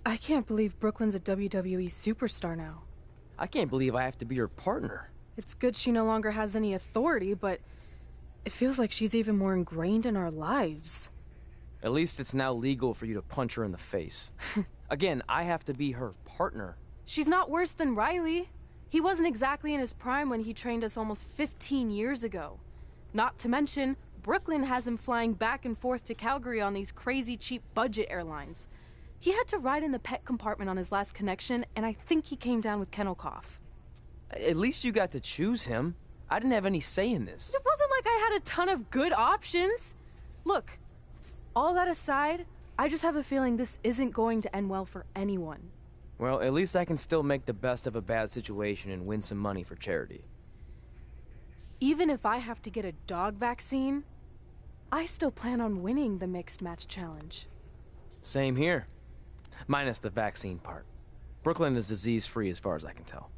I can't believe Brooklyn's a WWE superstar now. I can't believe I have to be her partner. It's good she no longer has any authority, but it feels like she's even more ingrained in our lives. At least it's now legal for you to punch her in the face. Again, I have to be her partner. She's not worse than Riley. He wasn't exactly in his prime when he trained us almost 15 years ago. Not to mention, Brooklyn has him flying back and forth to Calgary on these crazy cheap budget airlines. He had to ride in the pet compartment on his last connection, and I think he came down with kennel cough. At least you got to choose him. I didn't have any say in this. It wasn't like I had a ton of good options. Look, all that aside, I just have a feeling this isn't going to end well for anyone. Well, at least I can still make the best of a bad situation and win some money for charity. Even if I have to get a dog vaccine, I still plan on winning the mixed match challenge. Same here. Minus the vaccine part. Brooklyn is disease-free as far as I can tell.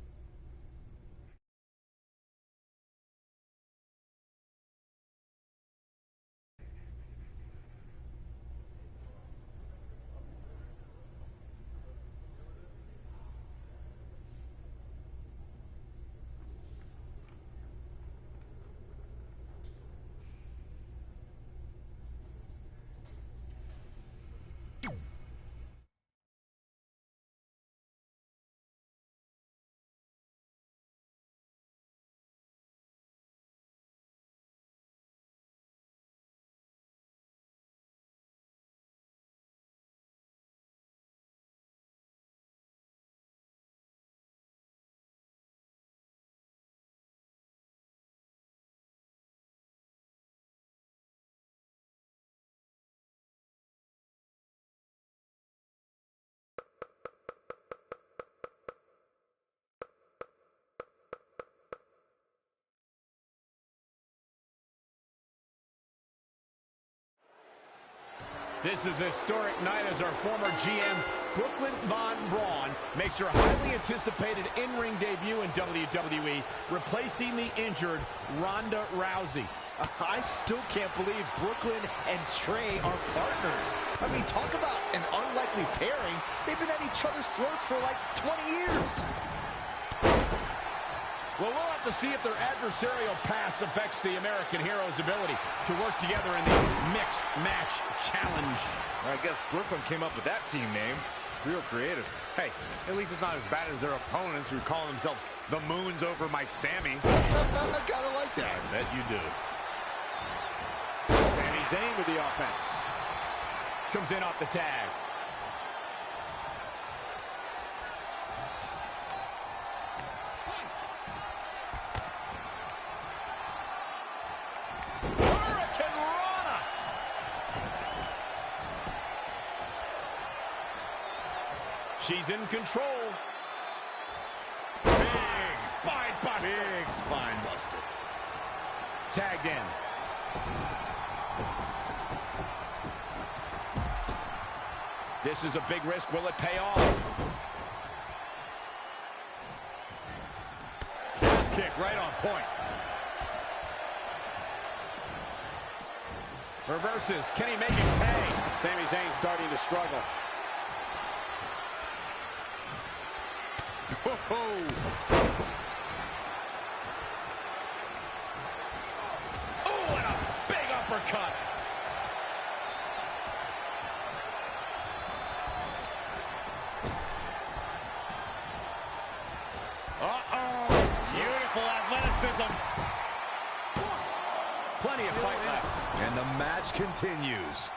This is a historic night as our former GM, Brooklyn Von Braun, makes her highly anticipated in-ring debut in WWE, replacing the injured Ronda Rousey. I still can't believe Brooklyn and Trey are partners. I mean, talk about an unlikely pairing. They've been at each other's throats for like 20 years. Well, we'll have to see if their adversarial past affects the American Hero's ability to work together in the Mixed Match Challenge. I guess Brooklyn came up with that team name. Real creative. Hey, at least it's not as bad as their opponents who call themselves the Moons over my Sammy. I gotta like that. I bet you do. Sami Zayn with the offense. Comes in off the tag. She's in control. Big spine buster. Big spine buster. Tagged in. This is a big risk. Will it pay off? Calf kick right on point. Reverses. Can he make it pay? Sami Zayn starting to struggle. Whoa. Oh, and a big uppercut. Uh-oh. Beautiful athleticism. Plenty of fight left. And the match continues.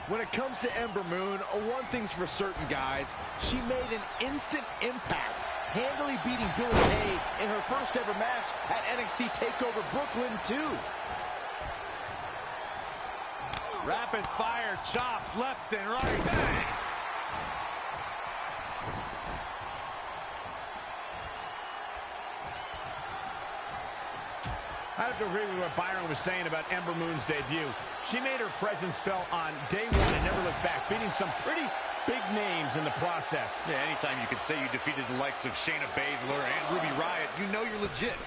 When it comes to Ember Moon, one thing's for certain, guys. She made an instant impact, handily beating Billie Kay in her first ever match at NXT TakeOver Brooklyn 2. Rapid fire chops left and right. Bang! I have to agree with what Byron was saying about Ember Moon's debut. She made her presence felt on day one and never looked back, beating some pretty big names in the process. Yeah, anytime you can say you defeated the likes of Shayna Baszler and Ruby Riott, you know you're legit.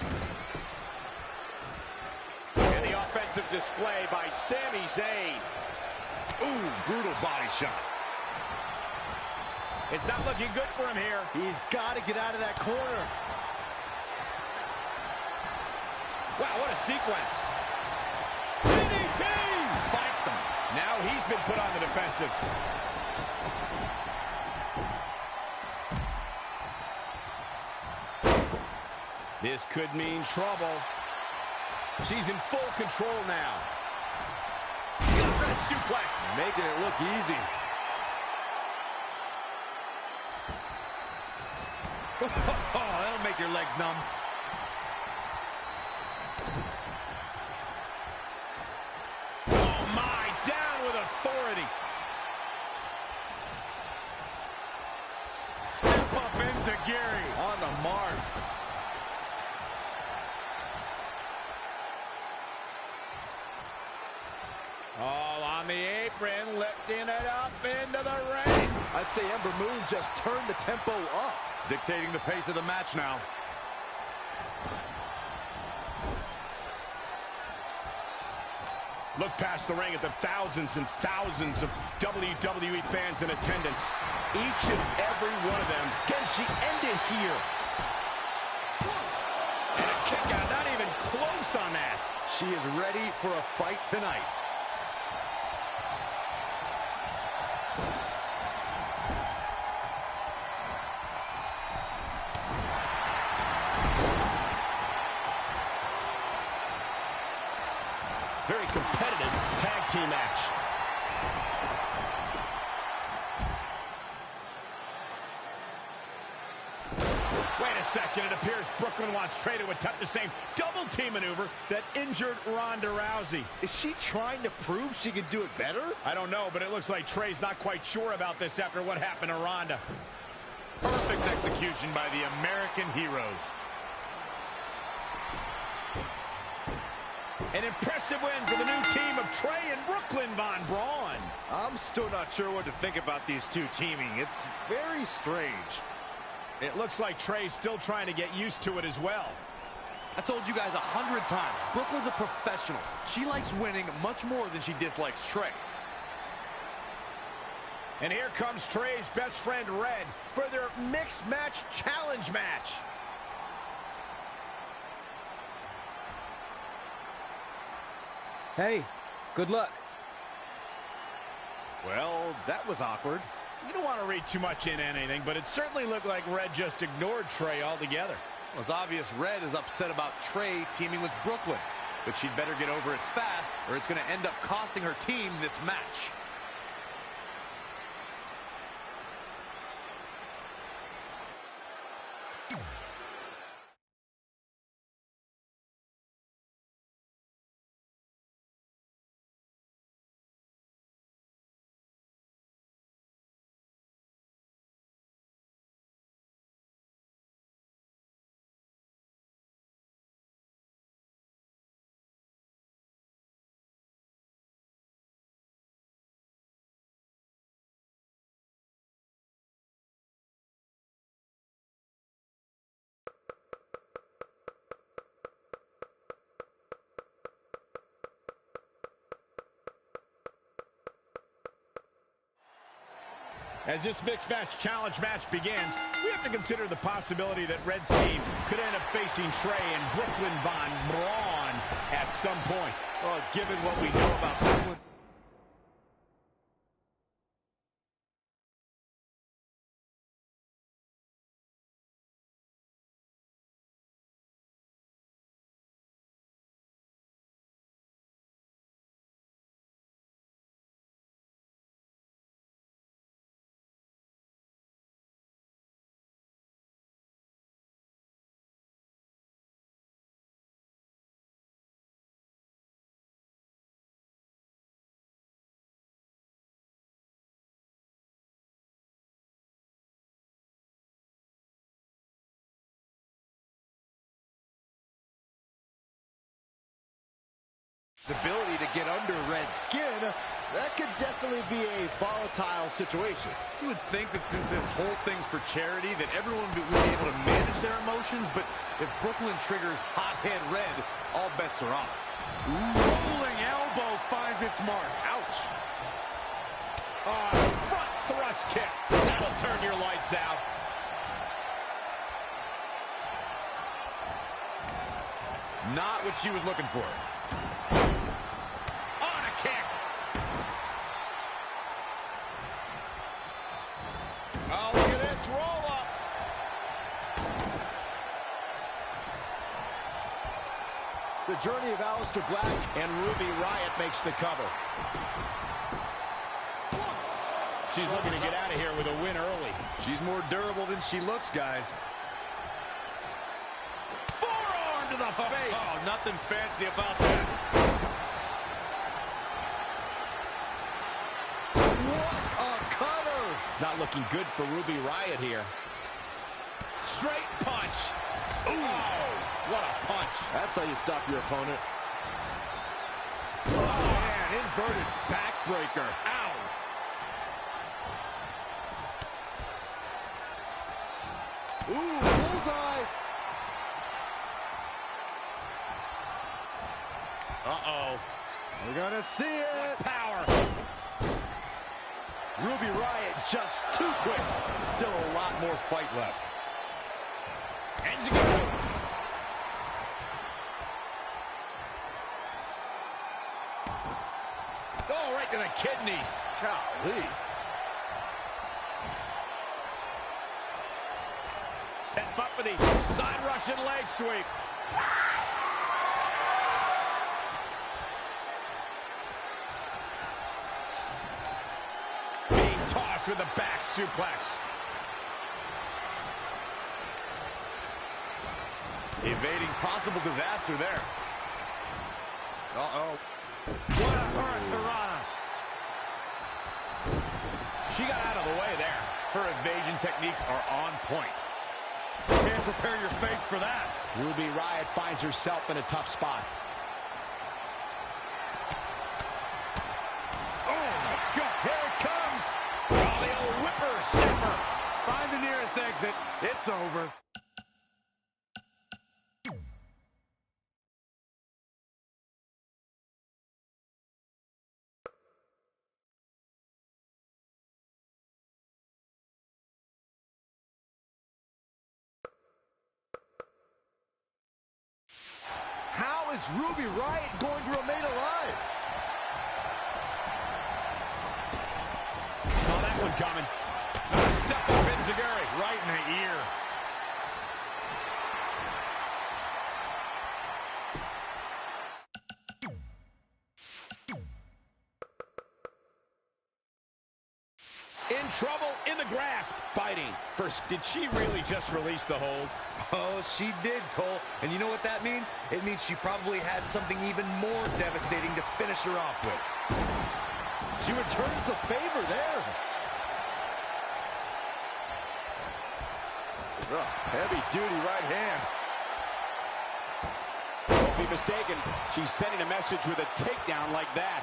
And the offensive display by Sami Zayn. Ooh, brutal body shot. It's not looking good for him here. He's got to get out of that corner. Wow, what a sequence. DDT! Spiked him. Now he's been put on the defensive. This could mean trouble. She's in full control now. Got that suplex. Making it look easy. Oh, that'll make your legs numb. Oh, my. Down with authority. Step up into Gary. On the mark. Oh, on the apron, lifting it up into the ring. I'd say Ember Moon just turned the tempo up. Dictating the pace of the match now. Look past the ring at the thousands and thousands of WWE fans in attendance. Each and every one of them. Can she end it here? And a kick out, not even close on that. She is ready for a fight tonight. Very competitive tag team match. Wait a second. It appears Brooklyn wants Trey to attempt the same double team maneuver that injured Ronda Rousey. Is she trying to prove she can do it better? I don't know, but it looks like Trey's not quite sure about this after what happened to Ronda. Perfect execution by the American heroes. An impressive win for the new team of Trey and Brooklyn Von Braun. I'm still not sure what to think about these two teaming. It's very strange. It looks like Trey's still trying to get used to it as well. I told you guys 100 times, Brooklyn's a professional. She likes winning much more than she dislikes Trey. And here comes Trey's best friend Red for their mixed match challenge match. Hey, good luck. Well, that was awkward. You don't want to read too much into anything, but it certainly looked like Red just ignored Trey altogether. Well, it's obvious Red is upset about Trey teaming with Brooklyn, but she'd better get over it fast or it's going to end up costing her team this match. As this mixed match challenge match begins, we have to consider the possibility that Red's team could end up facing Trey and Brooklyn Von Braun at some point. Well, given what we know about Brooklyn. Ability to get under Red's skin, that could definitely be a volatile situation. You would think that since this whole thing's for charity, that everyone would be able to manage their emotions, but if Brooklyn triggers hothead Red, all bets are off. Rolling elbow finds its mark. Ouch. Front thrust kick. That'll turn your lights out. Not what she was looking for. On a kick. Oh, look at this roll up. The journey of Aleister Black, And Ruby Riott makes the cover. She's looking to get out of here with a win early. She's more durable than she looks, guys. Forearm to the face. Oh, nothing fancy about that. what a cutter! Not looking good for Ruby Riott here. Straight punch. Ooh, what a punch. That's how you stop your opponent. Oh, man, inverted backbreaker. Ow. Ooh, bullseye! Uh-oh. We're gonna see it! Power. Ruby Riott just too quick. Still a lot more fight left. Enziguri. Oh, right to the kidneys. Golly. Set him up for the side Russian leg sweep. Being tossed with a back suplex. Evading possible disaster there. Uh-oh. What a hurricanrana. She got out of the way there. Her evasion techniques are on point. Can't prepare your face for that. Ruby Riott finds herself in a tough spot. Oh, my God. Here it comes. Oh, the old whippersnapper. Find the nearest exit. It's over. How is Ruby Riott going to remain alive? Saw that one coming. Another step up Enziguri. Right in the ear. In trouble, in the grasp, fighting. First, did she really just release the hold? Oh, she did, Cole. And you know what that means? It means she probably has something even more devastating to finish her off with. She returns the favor there. Heavy-duty right hand. Don't be mistaken. She's sending a message with a takedown like that.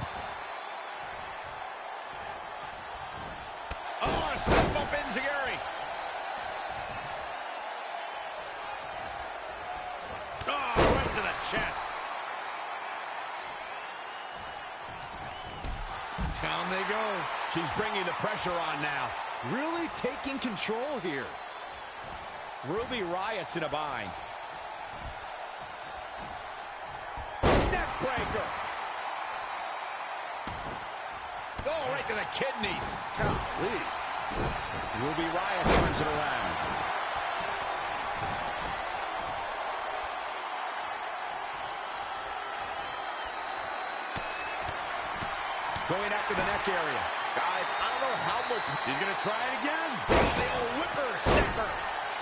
Oh, step up Enziguri. Oh, right to the chest. Down they go. She's bringing the pressure on now. Really taking control here. Ruby Riott's in a bind. Neckbreaker. Oh, right to the kidneys. Golly. Ruby Riott turns it around. Going after the neck area. Guys, I don't know how much... She's going to try it again. Oh, the old whippersnapper.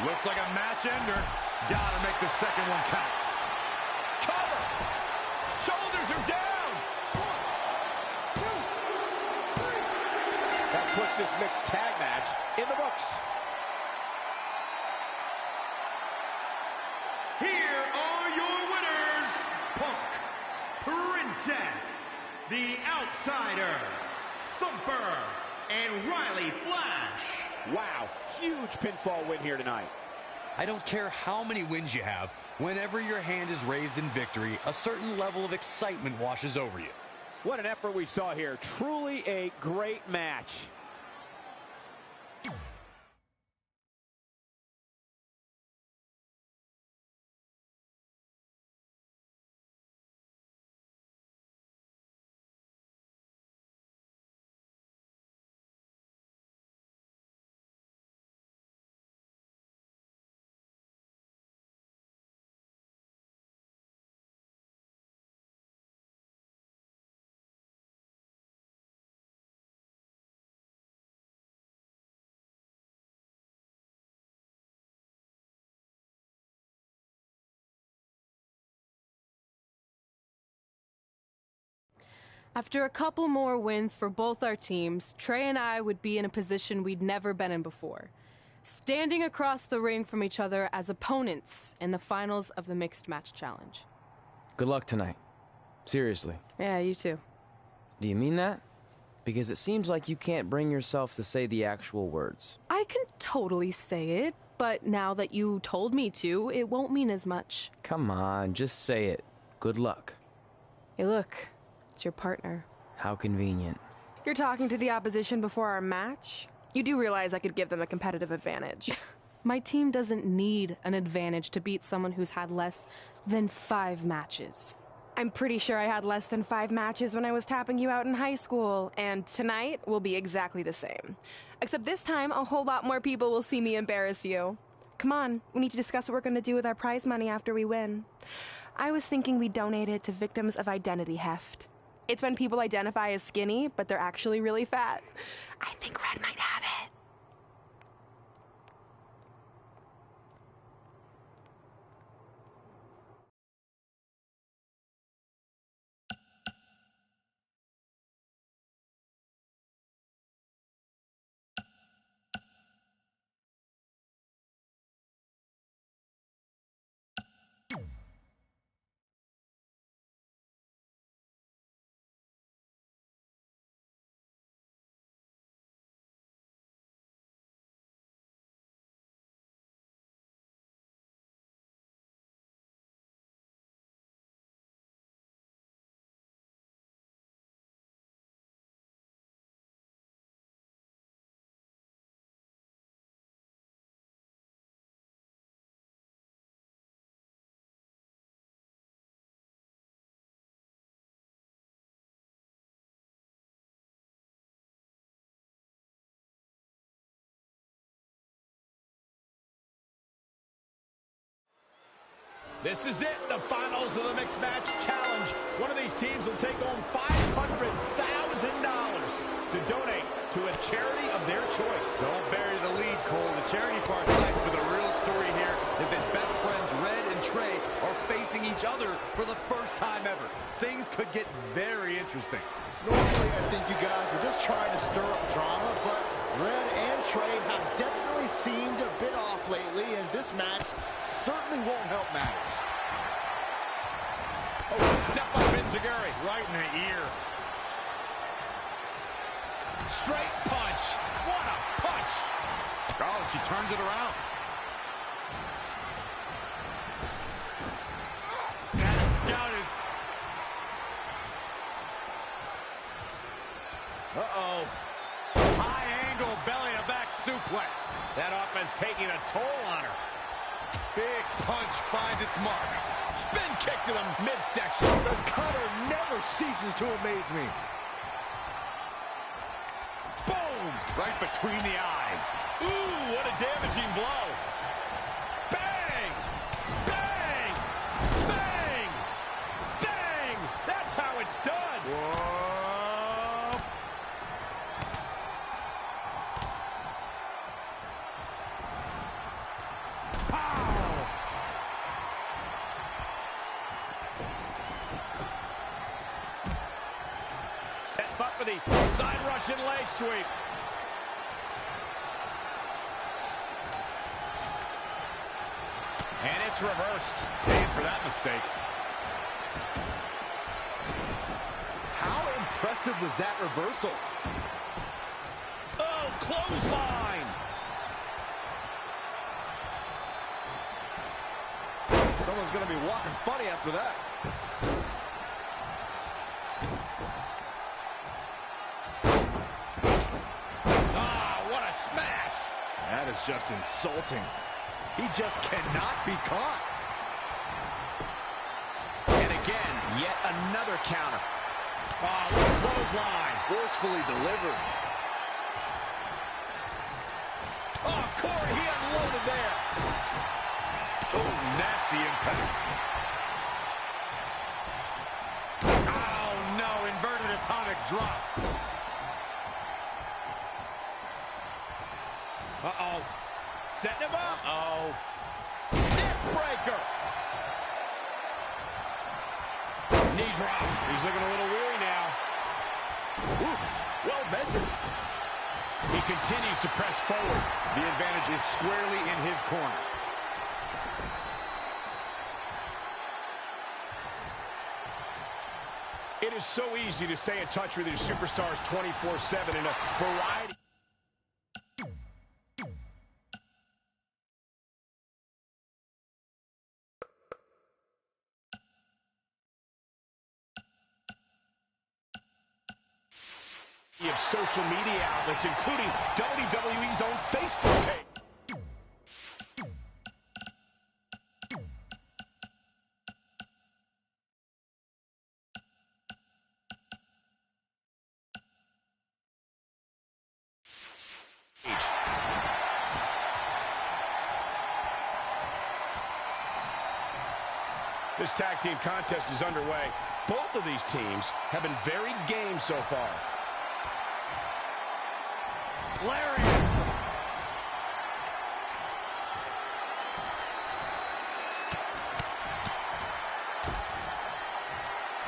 Looks like a match ender. Gotta make the second one count. Cover. Shoulders are down. 1, 2, 3. That puts this mixed tag match in the books. Here are your winners, Punk, Princess, The Outsider, Thumper, and Riley Flash. Wow, huge pinfall win here tonight. I don't care how many wins you have. Whenever your hand is raised in victory, a certain level of excitement washes over you. What an effort we saw here. Truly a great match. After a couple more wins for both our teams, Trey and I would be in a position we'd never been in before. Standing across the ring from each other as opponents in the finals of the Mixed Match Challenge. Good luck tonight. Seriously. Yeah, you too. Do you mean that? Because it seems like you can't bring yourself to say the actual words. I can totally say it, but now that you told me to, it won't mean as much. Come on, just say it. Good luck. Hey, look. It's your partner. How convenient. You're talking to the opposition before our match? You do realize I could give them a competitive advantage. My team doesn't need an advantage to beat someone who's had less than 5 matches. I'm pretty sure I had less than 5 matches when I was tapping you out in high school, and tonight will be exactly the same. Except this time, a whole lot more people will see me embarrass you. Come on, we need to discuss what we're going to do with our prize money after we win. I was thinking we donate it to victims of identity heft. It's when people identify as skinny, but they're actually really fat. I think Red might have it. This is it, the finals of the Mixed Match Challenge. One of these teams will take home $500,000 to donate to a charity of their choice. Don't bury the lead, Cole. The charity part's nice, but the real story here is that best friends Red and Trey are facing each other for the first time ever. Things could get very interesting. Normally, I think you guys are just trying to stir up drama, but Red and Trey have definitely seemed a bit off lately, and this match certainly won't help matters. Oh, step up Enziguri. Right in the ear. Straight punch. What a punch. Oh, she turns it around. Got it scouted. Uh-oh. High angle belly-to-back suplex. That offense taking a toll on her. Big punch finds its mark. Spin kick to the midsection. The cutter never ceases to amaze me. Boom! Right between the eyes. Ooh, what a damaging blow. Bang! Bang! Bang! Bang! That's how it's done. Whoa! Set up for the side Russian leg sweep. And it's reversed. Paying for that mistake. How impressive was that reversal? Oh, clothesline. Someone's going to be walking funny after that. Ah, what a smash. That is just insulting. He just cannot be caught. And again, yet another counter. Oh, what a clothesline. Forcefully delivered. Oh, Corey, he unloaded there. Oh, nasty impact. Oh, no, inverted atomic drop. Uh-oh. Setting him up. Uh-oh. Neck breaker. Knee drop. He's looking a little weary now. measured. He continues to press forward. The advantage is squarely in his corner. It is so easy to stay in touch with your superstars 24/7 in a variety. Of social media outlets, including WWE's own Facebook page. This tag team contest is underway. Both of these teams have been very game so far. Lariat.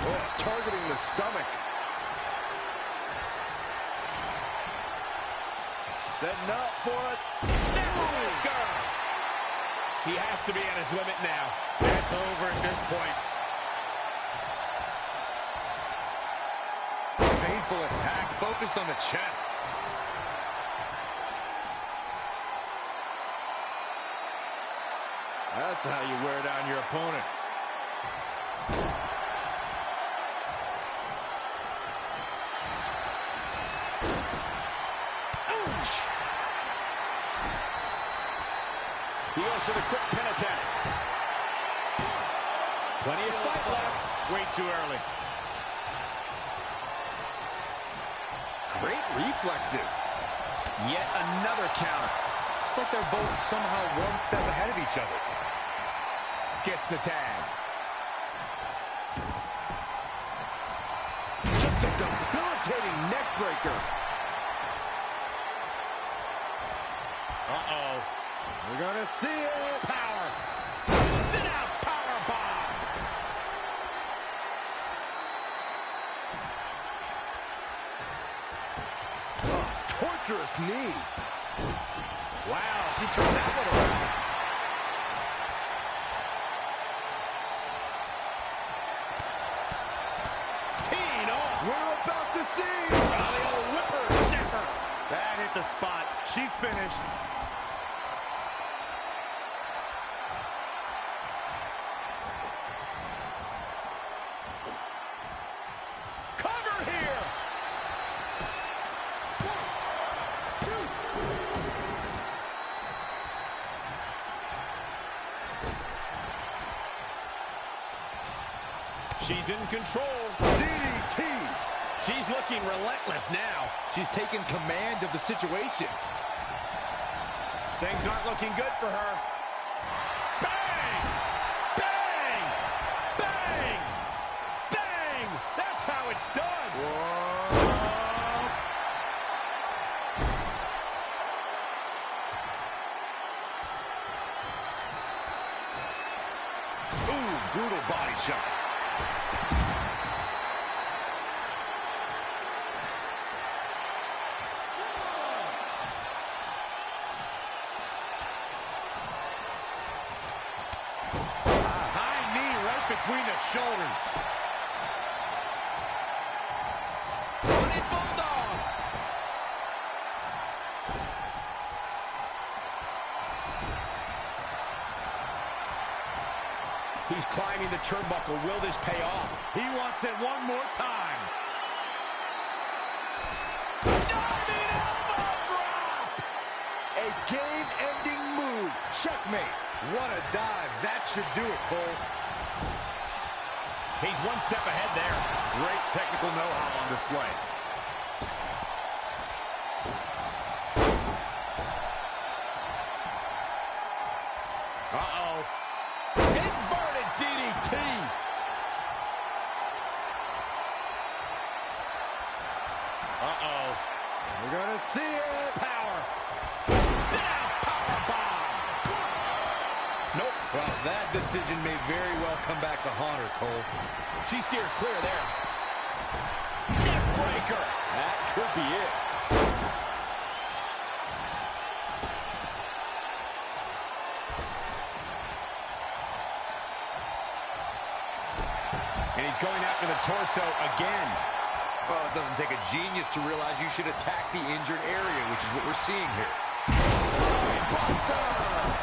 Oh, targeting the stomach. Setting up for it. Neckbreaker. He has to be at his limit now. It's over at this point. Painful attack focused on the chest. That's how you wear down your opponent. Ouch! He goes for the quick pin attack. Plenty of fight left. Way too early. Great reflexes. Yet another counter. It's like they're both somehow one step ahead of each other. Gets the tag. Just a debilitating neck breaker. Uh-oh. We're gonna see it. Power. Sit out. Power bomb. Oh, torturous knee. Wow, she turned that one around. Teeing off. We're about to see. Oh, the old whipper-snapper. That hit the spot. She's finished. Cover here. 1, 2. She's in control. DDT. She's looking relentless now. She's taken command of the situation. Things aren't looking good for her. Bang! Bang! Bang! Bang! That's how it's done. Whoa. Ooh, brutal body shot. Between the shoulders. Running Bulldog. He's climbing the turnbuckle. Will this pay off? He wants it one more time. Diving elbow drop. A game-ending move. Checkmate. What a dive. That should do it, Cole. He's one step ahead there. Great technical know-how on display. Uh-oh. Inverted DDT. Uh-oh. We're gonna see it. Power. Sit out. Power bomb. Nope. Well, that decision may very well come back to haunt her, Cole. She steers clear there. Neck breaker. That could be it. And he's going after the torso again. Well, it doesn't take a genius to realize you should attack the injured area, which is what we're seeing here. Buster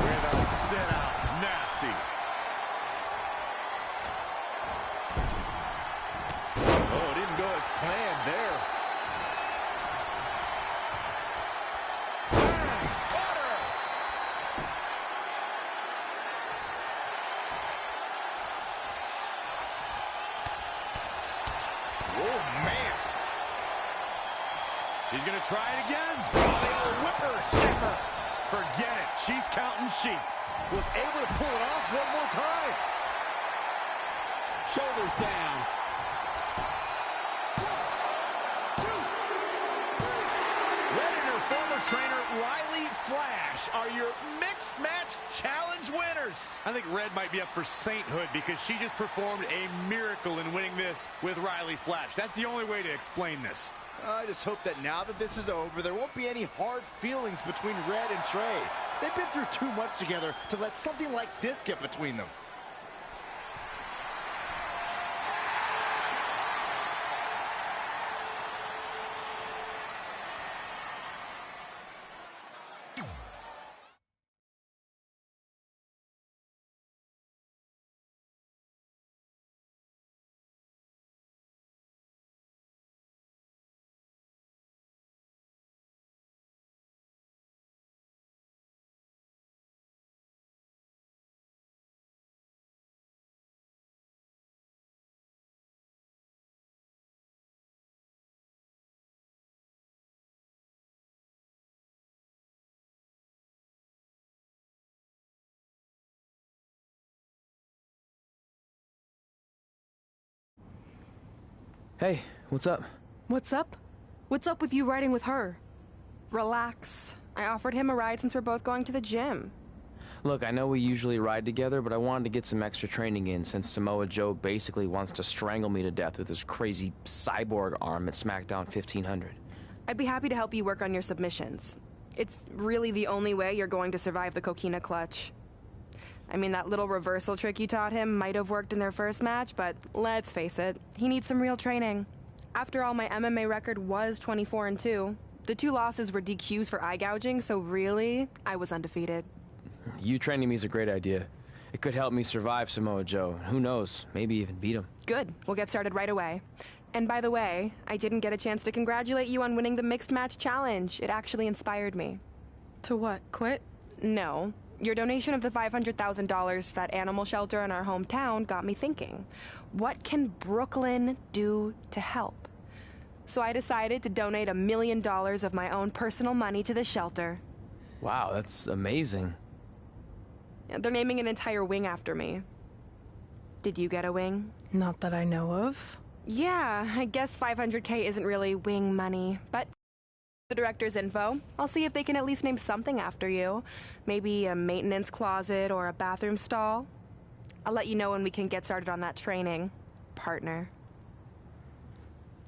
with a sit-out. Nasty. Oh, it didn't go as planned there. Butter. Oh, man. She's going to try it again. Oh, the old whipper-snapper. Forget it. She's counting sheep. Was able to pull it off one more time. Shoulders down. 1, 2, 3. Red and her former trainer, Riley Flash, are your mixed match challenge winners. I think Red might be up for sainthood because she just performed a miracle in winning this with Riley Flash. That's the only way to explain this. I just hope that now that this is over, there won't be any hard feelings between Red and Trey. They've been through too much together to let something like this get between them. Hey, what's up? What's up? What's up with you riding with her? Relax. I offered him a ride since we're both going to the gym. Look, I know we usually ride together, but I wanted to get some extra training in since Samoa Joe basically wants to strangle me to death with his crazy cyborg arm at SmackDown 1500. I'd be happy to help you work on your submissions. It's really the only way you're going to survive the coquina clutch. I mean, that little reversal trick you taught him might have worked in their first match, but let's face it, he needs some real training. After all, my MMA record was 24-2. The 2 losses were DQs for eye gouging, so really, I was undefeated. You training me is a great idea. It could help me survive Samoa Joe. Who knows, maybe even beat him. Good. We'll get started right away. And by the way, I didn't get a chance to congratulate you on winning the Mixed Match Challenge. It actually inspired me. To what? Quit? No. Your donation of the $500,000 to that animal shelter in our hometown got me thinking. What can Brooklyn do to help? So I decided to donate $1 million of my own personal money to the shelter. Wow, that's amazing. They're naming an entire wing after me. Did you get a wing? Not that I know of. Yeah, I guess $500K isn't really wing money, but the director's info. I'll see if they can at least name something after you. Maybe a maintenance closet or a bathroom stall. I'll let you know when we can get started on that training, partner.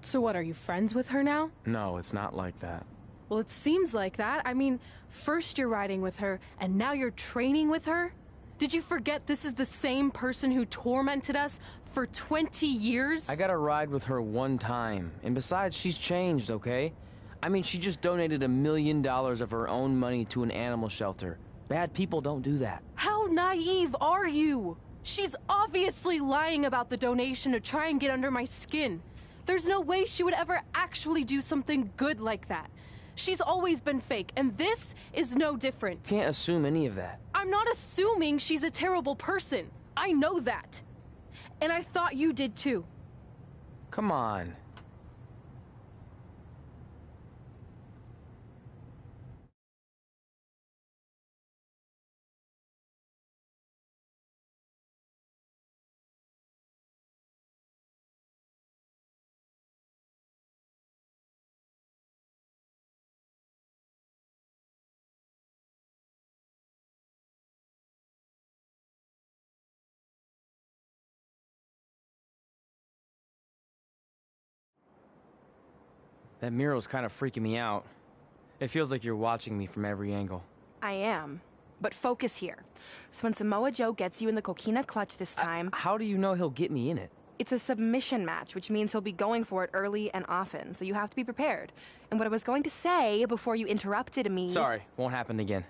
So what, are you friends with her now? No, it's not like that. Well, it seems like that. I mean, first you're riding with her, and now you're training with her? Did you forget this is the same person who tormented us for 20 years? I got a ride with her one time, and besides, she's changed, okay? I mean, she just donated $1 million of her own money to an animal shelter. Bad people don't do that. How naive are you? She's obviously lying about the donation to try and get under my skin. There's no way she would ever actually do something good like that. She's always been fake, and this is no different. Can't assume any of that. I'm not assuming she's a terrible person. I know that. And I thought you did too. Come on. That mural's kind of freaking me out. It feels like you're watching me from every angle. I am. But focus here. So when Samoa Joe gets you in the coquina clutch this time... How do you know he'll get me in it? It's a submission match, which means he'll be going for it early and often, so you have to be prepared. And what I was going to say before you interrupted me... Sorry, won't happen again.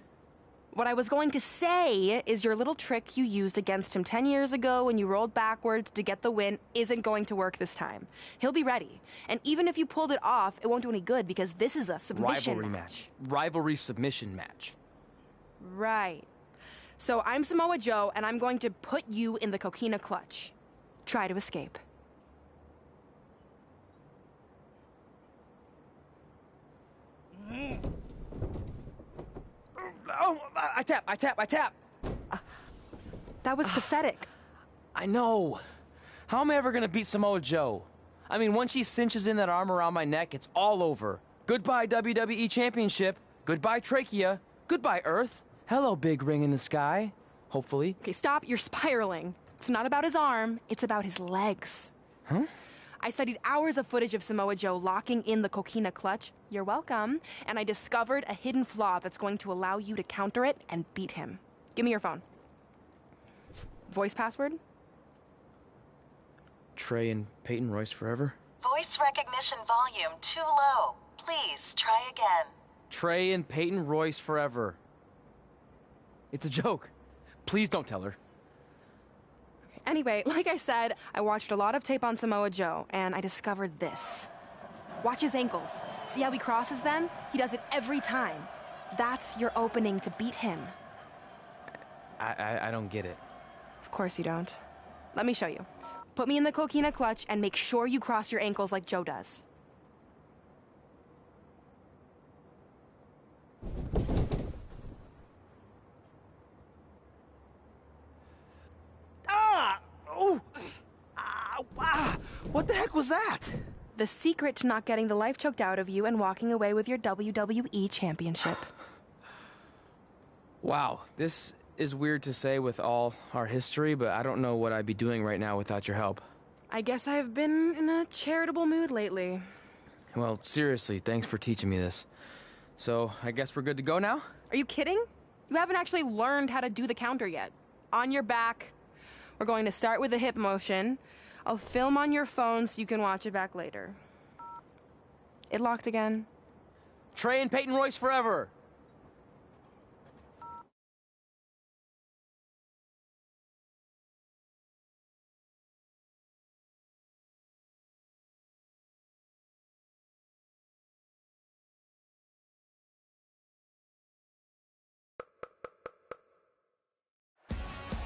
What I was going to say is your little trick you used against him 10 years ago when you rolled backwards to get the win isn't going to work this time. He'll be ready. And even if you pulled it off, it won't do any good because this is a submission Rivalry match. Rivalry submission match. Right. So I'm Samoa Joe, and I'm going to put you in the coquina clutch. Try to escape. Oh, I tap. That was pathetic. I know. How am I ever gonna beat Samoa Joe? I mean, once she cinches in that arm around my neck, it's all over. Goodbye, WWE Championship. Goodbye, Trachea. Goodbye, Earth. Hello, big ring in the sky. Hopefully. Okay, stop. You're spiraling. It's not about his arm. It's about his legs. Huh? I studied hours of footage of Samoa Joe locking in the coquina clutch. You're welcome. And I discovered a hidden flaw that's going to allow you to counter it and beat him. Give me your phone. Voice password? Trey and Peyton Royce forever? Voice recognition volume too low. Please try again. Trey and Peyton Royce forever. It's a joke. Please don't tell her. Anyway, like I said, I watched a lot of tape on Samoa Joe, and I discovered this. Watch his ankles. See how he crosses them? He does it every time. That's your opening to beat him. I don't get it. Of course you don't. Let me show you. Put me in the coquina clutch and make sure you cross your ankles like Joe does. What the heck was that? The secret to not getting the life choked out of you and walking away with your WWE Championship. Wow, this is weird to say with all our history, but I don't know what I'd be doing right now without your help. I guess I've been in a charitable mood lately. Well, seriously, thanks for teaching me this. So, I guess we're good to go now? Are you kidding? You haven't actually learned how to do the counter yet. On your back. We're going to start with a hip motion. I'll film on your phone so you can watch it back later. It locked again. Trey and Peyton Royce forever!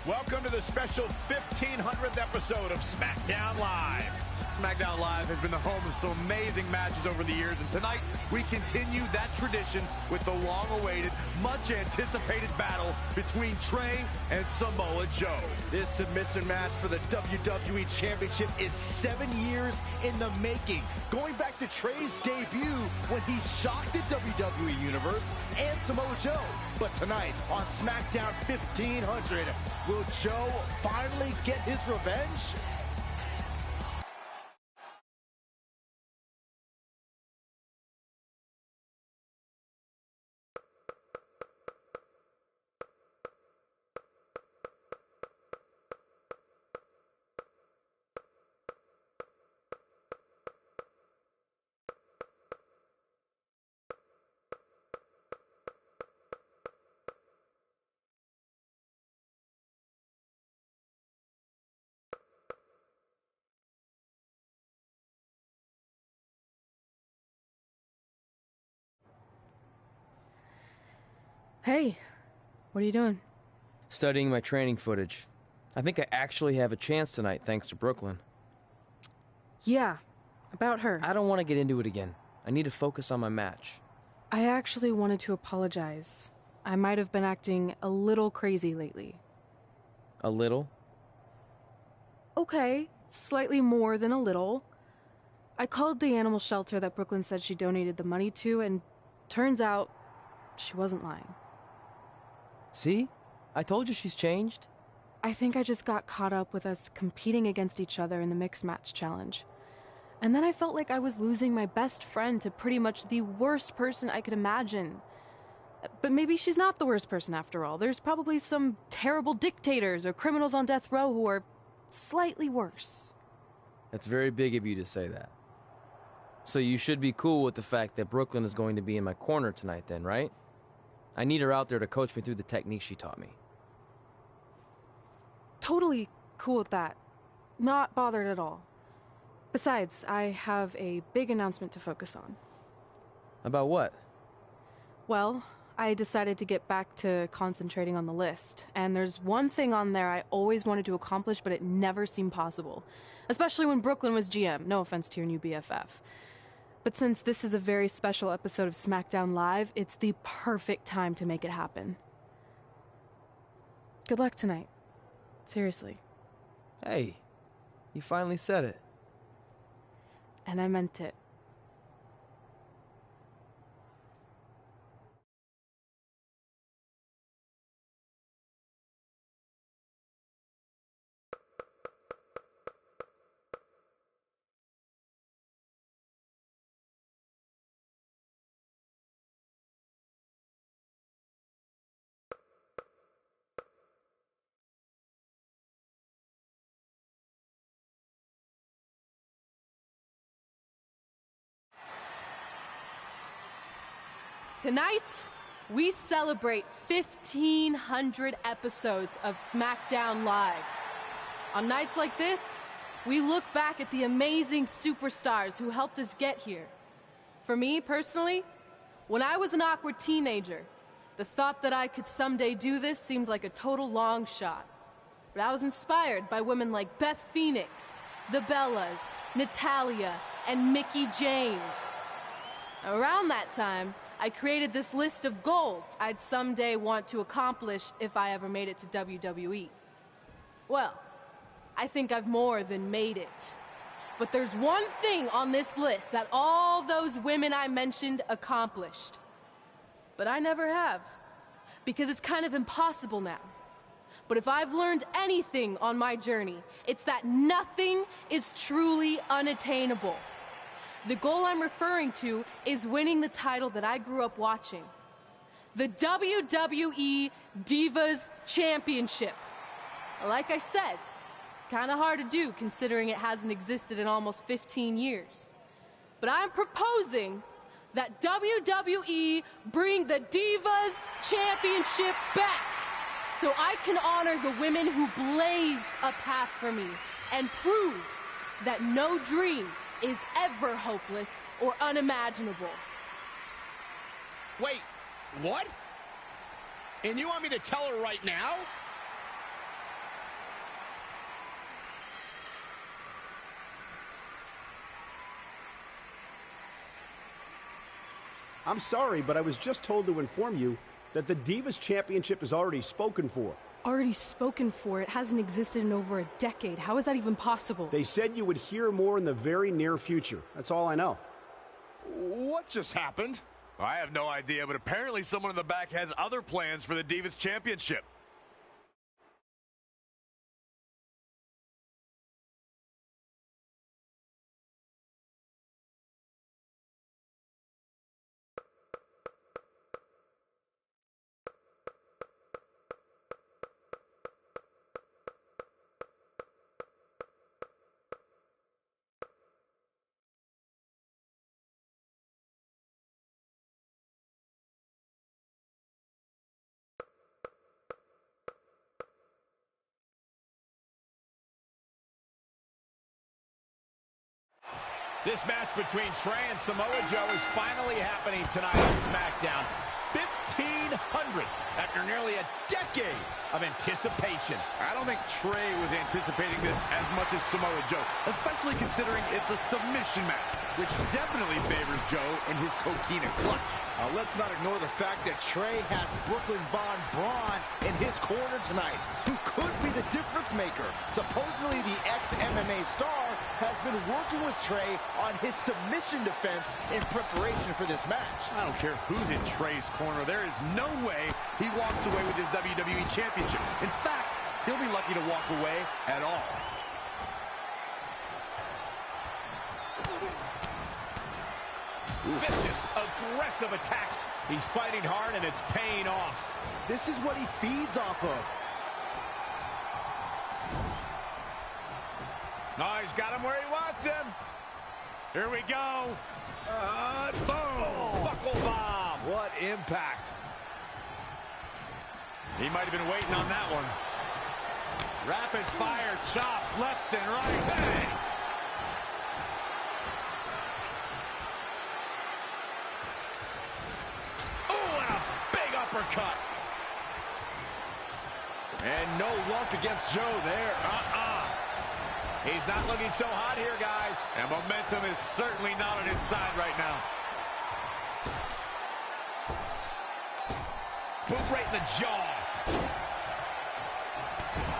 Welcome to the special 1500th episode of SmackDown Live. SmackDown Live has been the home of some amazing matches over the years, and tonight we continue that tradition with the long-awaited, much-anticipated battle between Trey and Samoa Joe. This submission match for the WWE Championship is 7 years in the making, going back to Trey's debut when he shocked the WWE Universe and Samoa Joe. But tonight on SmackDown 1500, will Joe finally get his revenge? Hey, what are you doing? Studying my training footage. I think I actually have a chance tonight thanks to Brooklyn. Yeah, about her. I don't want to get into it again. I need to focus on my match. I actually wanted to apologize. I might have been acting a little crazy lately. A little? Okay, slightly more than a little. I called the animal shelter that Brooklyn said she donated the money to, and turns out she wasn't lying. See? I told you she's changed. I think I just got caught up with us competing against each other in the mixed match challenge. And then I felt like I was losing my best friend to pretty much the worst person I could imagine. But maybe she's not the worst person after all. There's probably some terrible dictators or criminals on death row who are slightly worse. That's very big of you to say that. So you should be cool with the fact that Brooklyn is going to be in my corner tonight then, right? I need her out there to coach me through the technique she taught me. Totally cool with that. Not bothered at all. Besides, I have a big announcement to focus on. About what? Well, I decided to get back to concentrating on the list, and there's one thing on there I always wanted to accomplish, but it never seemed possible. Especially when Brooklyn was GM. No offense to your new BFF. But since this is a very special episode of SmackDown Live, it's the perfect time to make it happen. Good luck tonight. Seriously. Hey, you finally said it. And I meant it. Tonight, we celebrate 1,500 episodes of SmackDown Live. On nights like this, we look back at the amazing superstars who helped us get here. For me, personally, when I was an awkward teenager, the thought that I could someday do this seemed like a total long shot. But I was inspired by women like Beth Phoenix, the Bellas, Natalia, and Mickie James. Around that time, I created this list of goals I'd someday want to accomplish if I ever made it to WWE. Well, I think I've more than made it. But there's one thing on this list that all those women I mentioned accomplished. But I never have, because it's kind of impossible now. But if I've learned anything on my journey, it's that nothing is truly unattainable. The goal I'm referring to is winning the title that I grew up watching. The WWE Divas Championship. Like I said, kind of hard to do considering it hasn't existed in almost 15 years. But I'm proposing that WWE bring the Divas Championship back so I can honor the women who blazed a path for me and prove that no dream is ever hopeless or unimaginable. Wait, what? And you want me to tell her right now? I'm sorry, but I was just told to inform you that the Divas Championship is already spoken for. Already spoken for? It hasn't existed in over a decade. How is that even possible? They said you would hear more in the very near future. That's all I know. What just happened? I have no idea, but apparently someone in the back has other plans for the Divas Championship. This match between Trey and Samoa Joe is finally happening tonight on SmackDown. 1,500 after nearly a decade of anticipation. I don't think Trey was anticipating this as much as Samoa Joe, especially considering it's a submission match, which definitely favors Joe in his coquina clutch. Let's not ignore the fact that Trey has Brooklyn Von Braun in his corner tonight, who could be the difference maker. Supposedly the ex-MMA star has been working with Trey on his submission defense in preparation for this match. I don't care who's in Trey's corner. There is no way he walks away with his WWE Championship. In fact, he'll be lucky to walk away at all. Vicious, aggressive attacks. He's fighting hard, and it's paying off. This is what he feeds off of. Oh, he's got him where he wants him. Here we go. Boom! Buckle bomb. What impact. He might have been waiting on that one. Rapid fire chops left and right. Bang! Oh, and a big uppercut. And no luck against Joe there. He's not looking so hot here, guys. And momentum is certainly not on his side right now. Boot right in the jaw.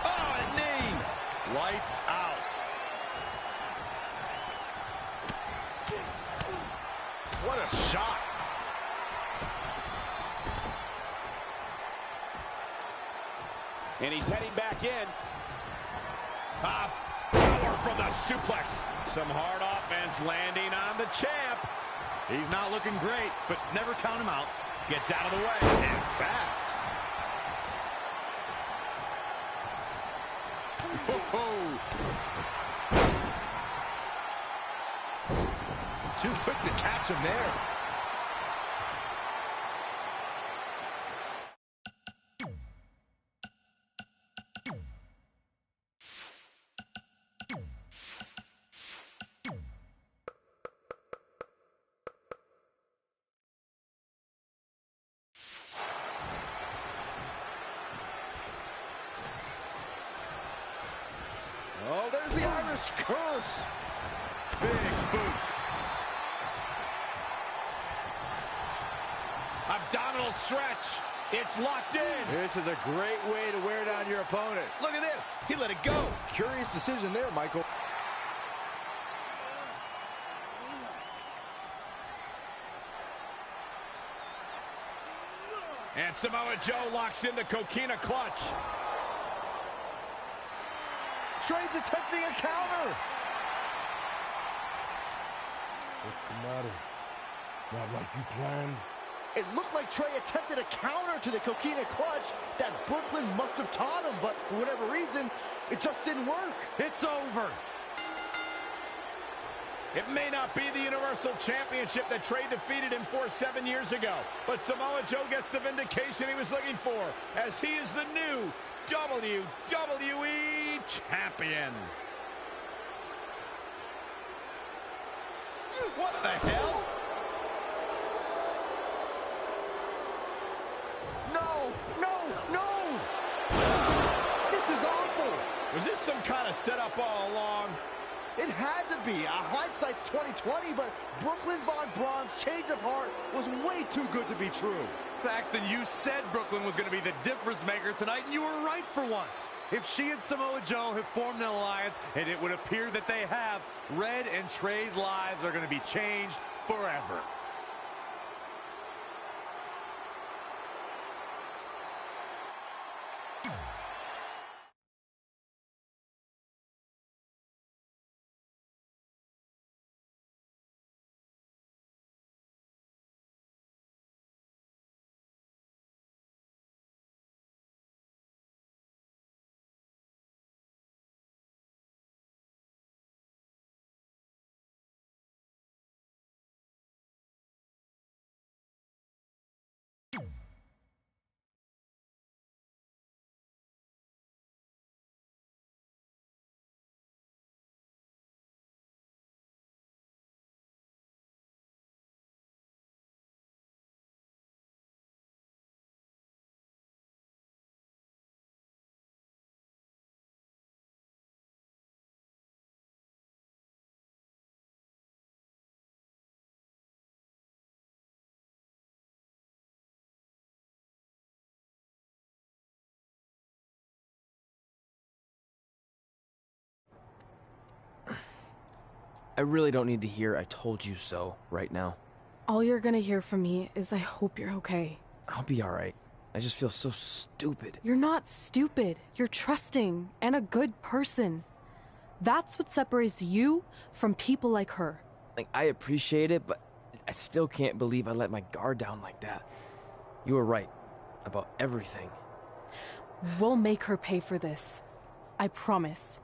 Oh, a knee. Lights out. What a shot. And he's heading back in. Power from the suplex. Some hard offense landing on the champ. He's not looking great, but never count him out. Gets out of the way, and fast. Too quick to catch him there. Oh, there's the Irish curse. Big boot. Abdominal stretch. It's locked in. This is a great way to wear down your opponent. Look at this. He let it go. Curious decision there, Michael. And Samoa Joe locks in the coquina clutch. Trey's attempting a counter. What's the matter? Not like you planned? It looked like Trey attempted a counter to the coquina clutch that Brooklyn must have taught him, but for whatever reason, it just didn't work. It's over. It may not be the Universal Championship that Trey defeated him for 7 years ago, but Samoa Joe gets the vindication he was looking for, as he is the new WWE Champion. What the hell? No! This is awful. Was this some kind of setup all along? It had to be. Hindsight's 20/20, but Brooklyn Von Braun's change of heart was way too good to be true. Saxton, you said Brooklyn was going to be the difference maker tonight, and you were right for once. If she and Samoa Joe have formed an alliance, and it would appear that they have, Red and Trey's lives are going to be changed forever. I really don't need to hear "I told you so" right now. All you're gonna hear from me is I hope you're okay. I'll be alright. I just feel so stupid. You're not stupid. You're trusting and a good person. That's what separates you from people like her. Like, I appreciate it, but I still can't believe I let my guard down like that. You were right about everything. We'll make her pay for this. I promise.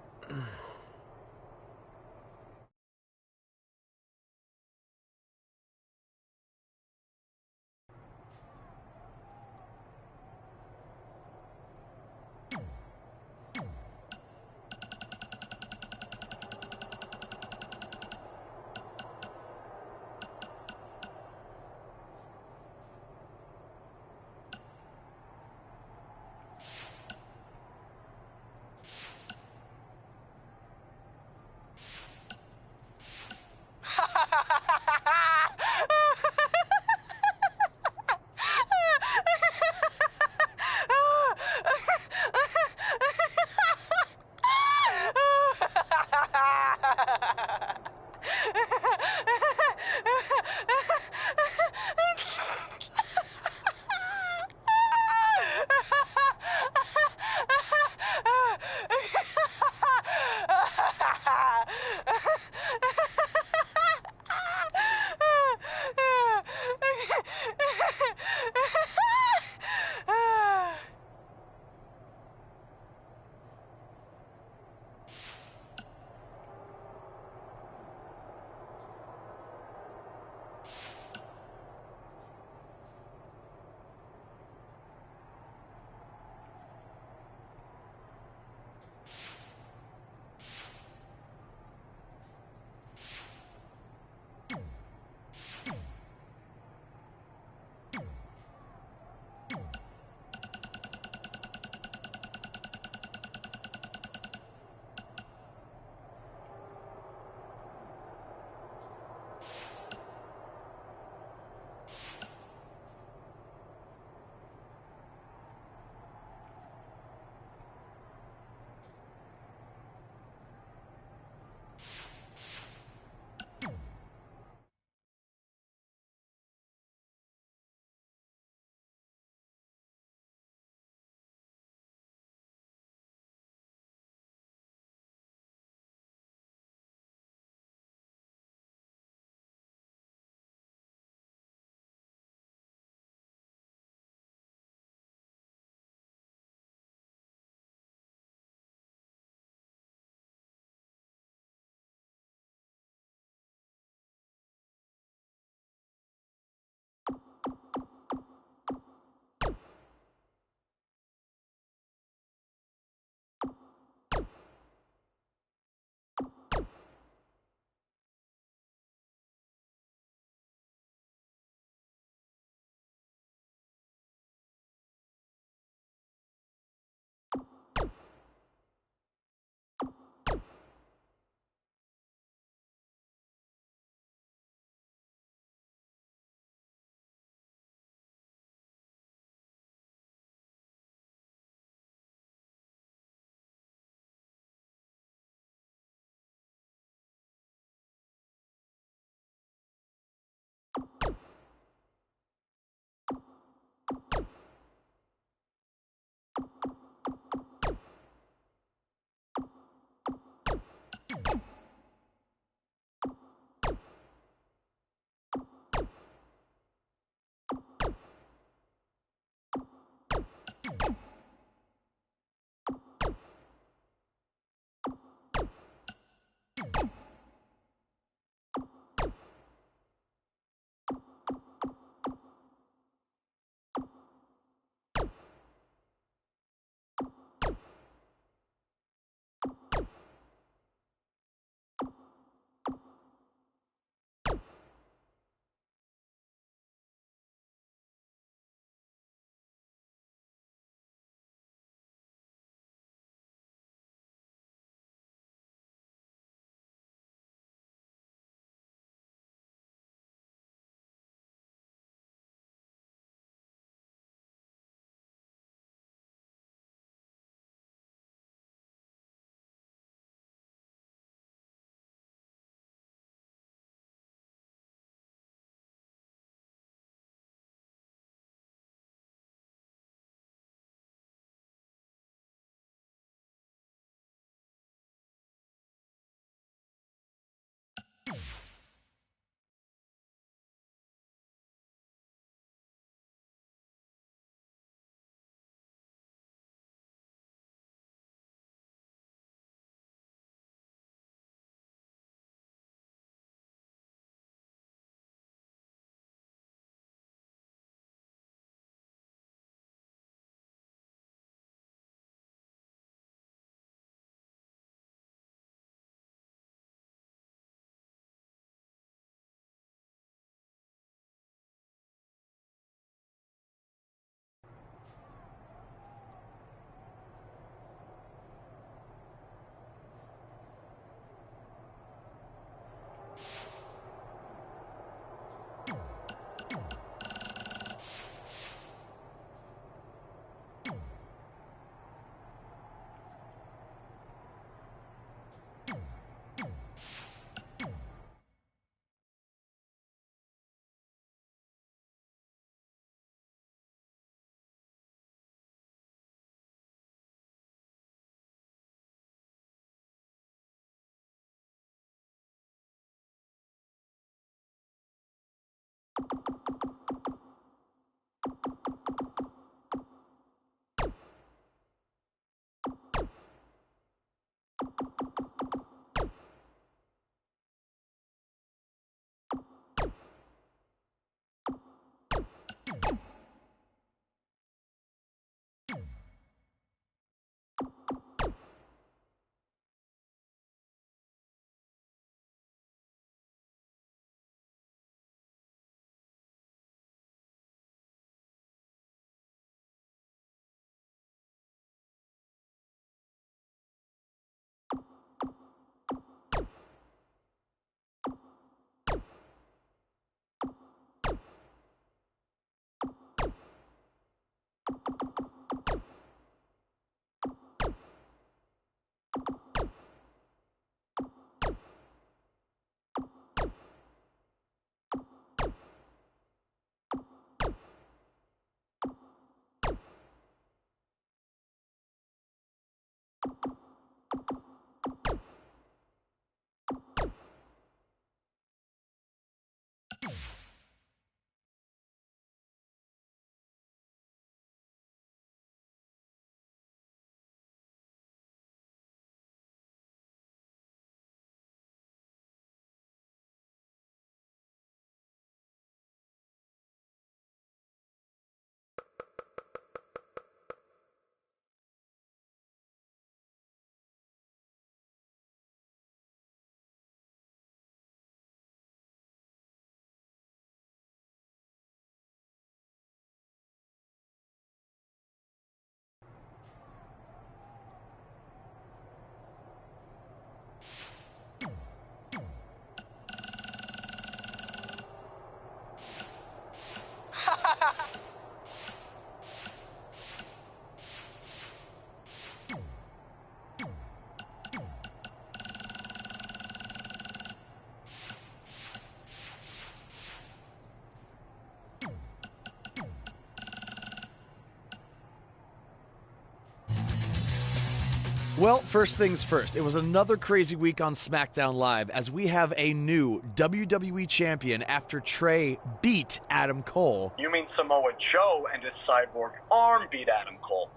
Well, first things first, it was another crazy week on SmackDown Live as we have a new WWE champion after Trey beat Adam Cole. You mean Samoa Joe and his cyborg arm beat Adam Cole?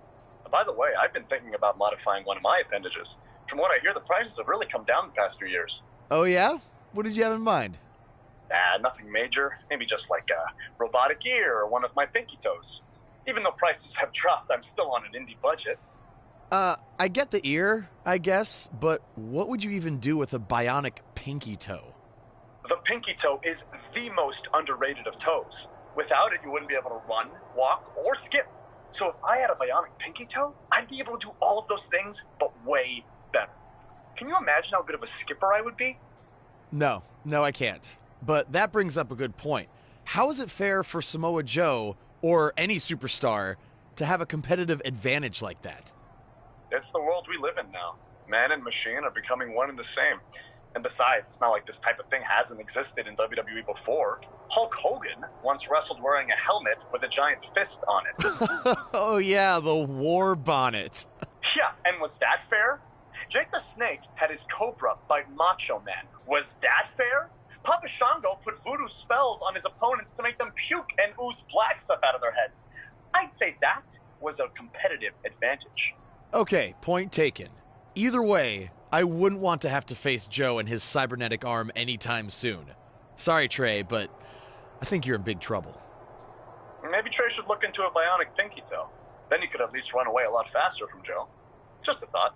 By the way, I've been thinking about modifying one of my appendages. From what I hear, the prices have really come down the past few years. Oh yeah? What did you have in mind? Nothing major. Maybe just like a robotic ear or one of my pinky toes. Even though prices have dropped, I'm still on an indie budget. I get the ear, I guess, but what would you even do with a bionic pinky toe? The pinky toe is the most underrated of toes. Without it, you wouldn't be able to run, walk, or skip. So if I had a bionic pinky toe, I'd be able to do all of those things, but way better. Can you imagine how good of a skipper I would be? No, I can't. But that brings up a good point. How is it fair for Samoa Joe, or any superstar, to have a competitive advantage like that? It's the world we live in now. Man and machine are becoming one and the same. And besides, it's not like this type of thing hasn't existed in WWE before. Hulk Hogan once wrestled wearing a helmet with a giant fist on it. Oh yeah, the war bonnet. Yeah, and was that fair? Jake the Snake had his Cobra fight Macho Man. Was that fair? Papa Shango put voodoo spells on his opponents to make them puke and ooze black stuff out of their heads. I'd say that was a competitive advantage. Okay, point taken. Either way, I wouldn't want to have to face Joe and his cybernetic arm anytime soon. Sorry, Trey, but I think you're in big trouble. Maybe Trey should look into a bionic pinky toe. Then he could at least run away a lot faster from Joe. Just a thought.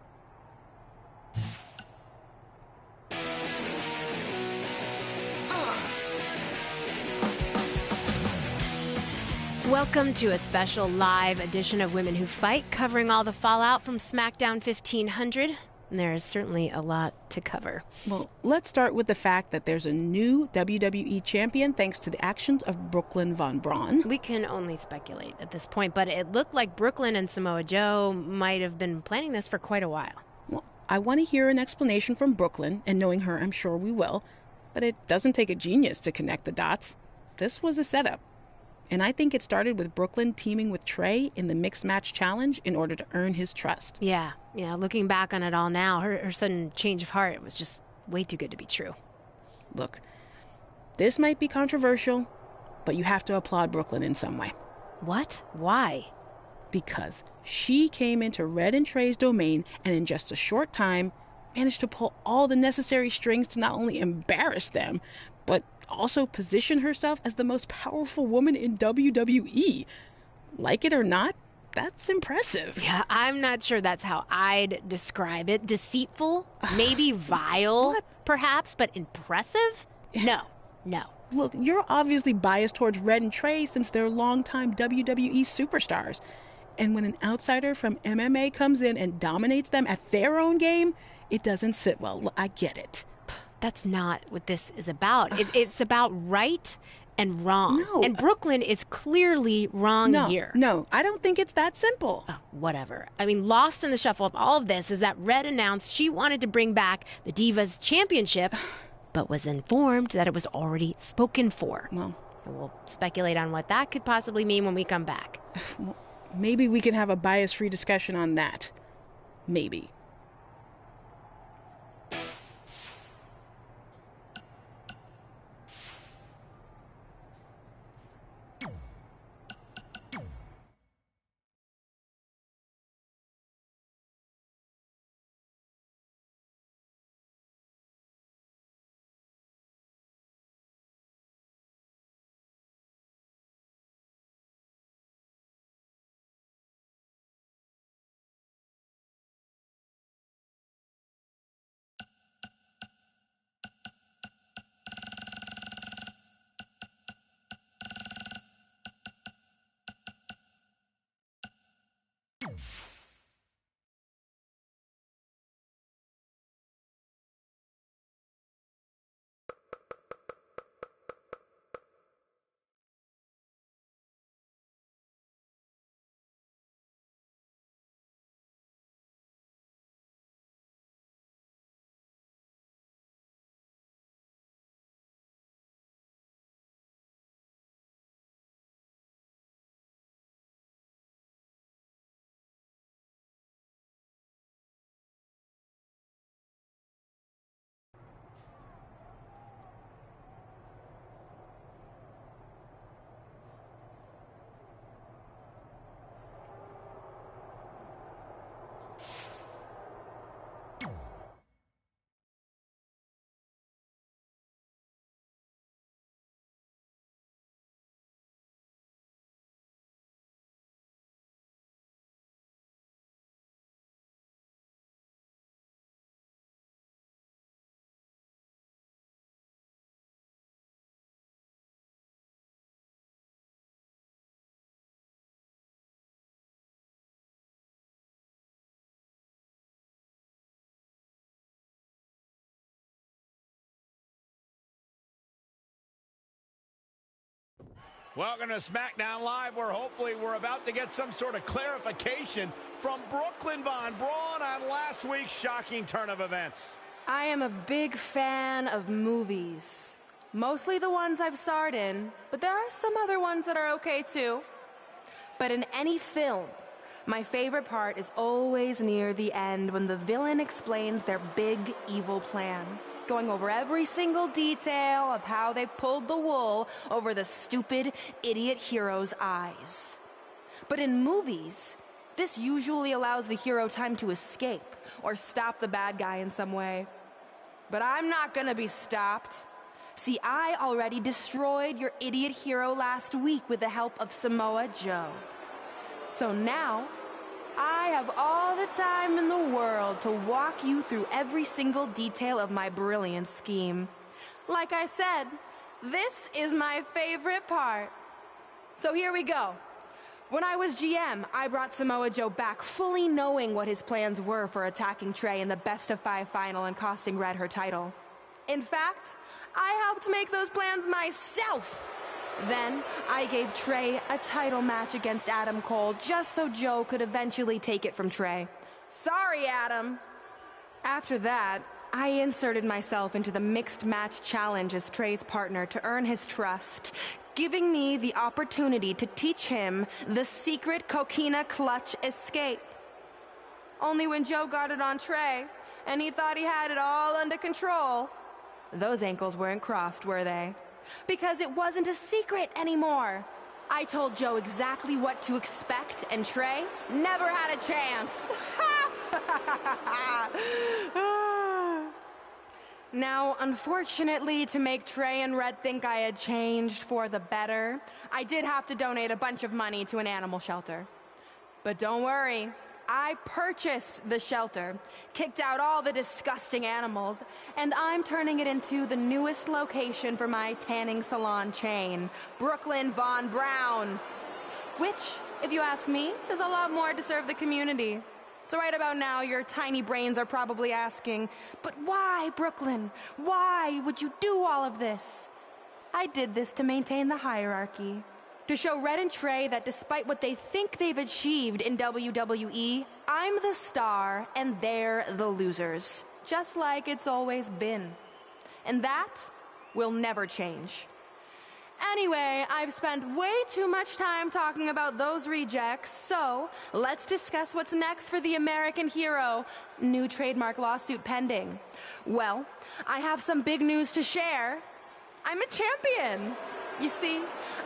Welcome to a special live edition of Women Who Fight, covering all the fallout from SmackDown 1500. There is certainly a lot to cover. Well, let's start with the fact that there's a new WWE champion thanks to the actions of Brooklyn Von Braun. We can only speculate at this point, but it looked like Brooklyn and Samoa Joe might have been planning this for quite a while. Well, I want to hear an explanation from Brooklyn, and knowing her, I'm sure we will. But it doesn't take a genius to connect the dots. This was a setup. And I think it started with Brooklyn teaming with Trey in the Mixed Match Challenge in order to earn his trust. Yeah. Looking back on it all now, her sudden change of heart was just way too good to be true. Look, this might be controversial, but you have to applaud Brooklyn in some way. What? Why? Because she came into Red and Trey's domain and in just a short time managed to pull all the necessary strings to not only embarrass them, but also position herself as the most powerful woman in WWE. Like it or not, that's impressive. Yeah, I'm not sure that's how I'd describe it. Deceitful? Maybe vile, perhaps, but impressive? No. Look, you're obviously biased towards Red and Trey since they're longtime WWE superstars. And when an outsider from MMA comes in and dominates them at their own game, it doesn't sit well. Look, I get it. That's not what this is about. It's about right and wrong. No. And Brooklyn is clearly wrong here. No, I don't think it's that simple. Whatever. I mean, lost in the shuffle of all of this is that Red announced she wanted to bring back the Divas Championship, but was informed that it was already spoken for. Well, and we'll speculate on what that could possibly mean when we come back. Well, maybe we can have a bias-free discussion on that. Maybe. Welcome to SmackDown Live, where hopefully we're about to get some sort of clarification from Brooklyn Von Braun on last week's shocking turn of events. I am a big fan of movies. Mostly the ones I've starred in, but there are some other ones that are okay too. But in any film, my favorite part is always near the end when the villain explains their big evil plan, going over every single detail of how they pulled the wool over the stupid idiot hero's eyes. But in movies, this usually allows the hero time to escape or stop the bad guy in some way. But I'm not gonna be stopped. See, I already destroyed your idiot hero last week with the help of Samoa Joe. So now, I have all the time in the world to walk you through every single detail of my brilliant scheme. Like I said, this is my favorite part. So here we go. When I was GM, I brought Samoa Joe back fully knowing what his plans were for attacking Trey in the best-of-5 final and costing Red her title. In fact, I helped make those plans myself. Then, I gave Trey a title match against Adam Cole just so Joe could eventually take it from Trey. Sorry, Adam. After that, I inserted myself into the mixed match challenge as Trey's partner to earn his trust, giving me the opportunity to teach him the secret coquina clutch escape. Only when Joe got it on Trey, and he thought he had it all under control, those ankles weren't crossed, were they? Because it wasn't a secret anymore. I told Joe exactly what to expect, and Trey never had a chance. Now, unfortunately, to make Trey and Red think I had changed for the better, I did have to donate a bunch of money to an animal shelter. But don't worry, I purchased the shelter, kicked out all the disgusting animals, and I'm turning it into the newest location for my tanning salon chain, Brooklyn Von Brown. Which, if you ask me, is a lot more to serve the community. So right about now, your tiny brains are probably asking, but why, Brooklyn? Why would you do all of this? I did this to maintain the hierarchy. To show Red and Trey that despite what they think they've achieved in WWE, I'm the star and they're the losers. Just like it's always been. And that will never change. Anyway, I've spent way too much time talking about those rejects, so let's discuss what's next for the American hero. New trademark lawsuit pending. Well, I have some big news to share. I'm a champion. You see,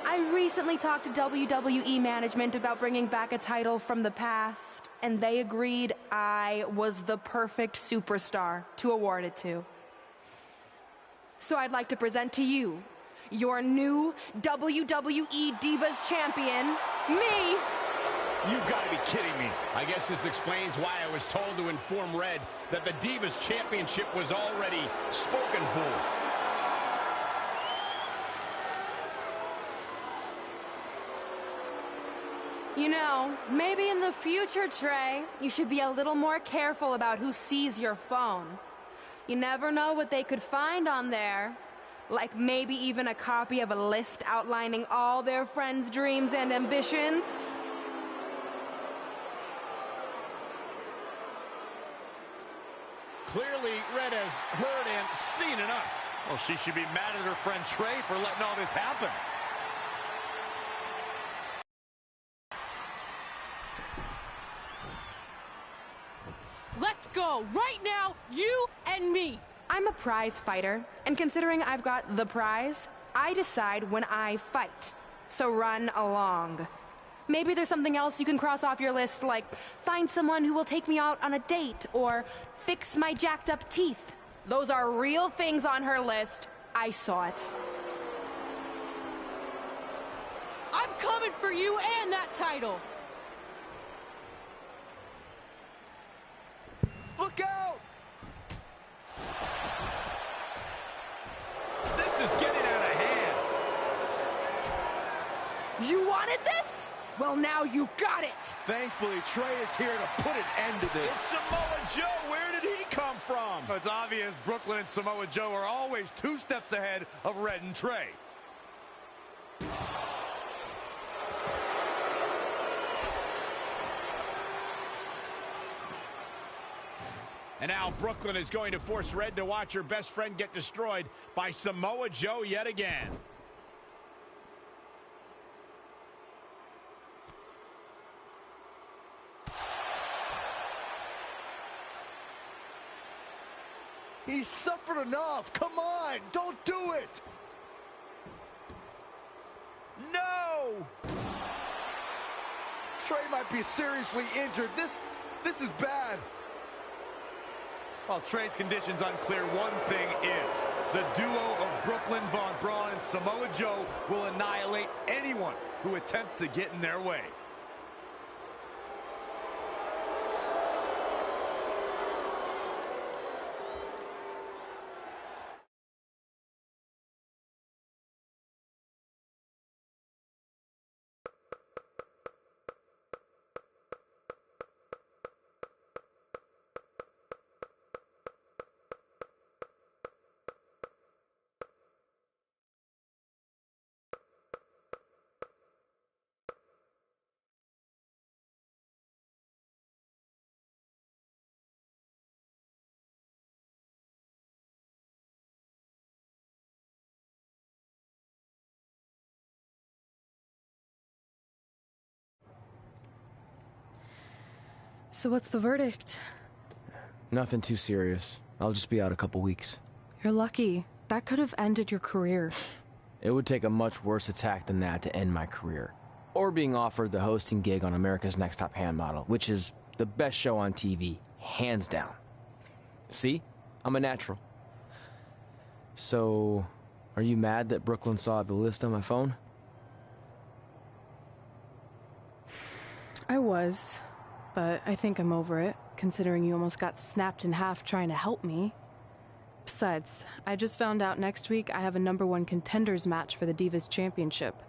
I recently talked to WWE management about bringing back a title from the past, and they agreed I was the perfect superstar to award it to. So I'd like to present to you your new WWE Divas Champion, me. You've got to be kidding me. I guess this explains why I was told to inform Red that the Divas Championship was already spoken for. You know, maybe in the future, Trey, you should be a little more careful about who sees your phone. You never know what they could find on there. Like maybe even a copy of a list outlining all their friends' dreams and ambitions. Clearly, Red has heard and seen enough. Well, she should be mad at her friend Trey for letting all this happen. Let's go, right now, you and me. I'm a prize fighter, and considering I've got the prize, I decide when I fight. So run along. Maybe there's something else you can cross off your list, like find someone who will take me out on a date, or fix my jacked up teeth. Those are real things on her list. I saw it. I'm coming for you and that title. Look out! This is getting out of hand. You wanted this? Well, now you got it. Thankfully, Trey is here to put an end to this. It's Samoa Joe. Where did he come from? It's obvious Brooklyn and Samoa Joe are always 2 steps ahead of Red and Trey. And now Brooklyn is going to force Red to watch her best friend get destroyed by Samoa Joe yet again. He suffered enough. Come on, don't do it. No! Trey might be seriously injured. This is bad. While Trey's condition's unclear, one thing is, the duo of Brooklyn Von Braun and Samoa Joe will annihilate anyone who attempts to get in their way. So what's the verdict? Nothing too serious. I'll just be out a couple weeks. You're lucky. That could have ended your career. It would take a much worse attack than that to end my career. Or being offered the hosting gig on America's Next Top Hand Model, which is the best show on TV, hands down. See? I'm a natural. So, are you mad that Brooklyn saw the list on my phone? I was, but I think I'm over it, considering you almost got snapped in half trying to help me. Besides, I just found out next week I have a #1 contenders match for the Divas Championship.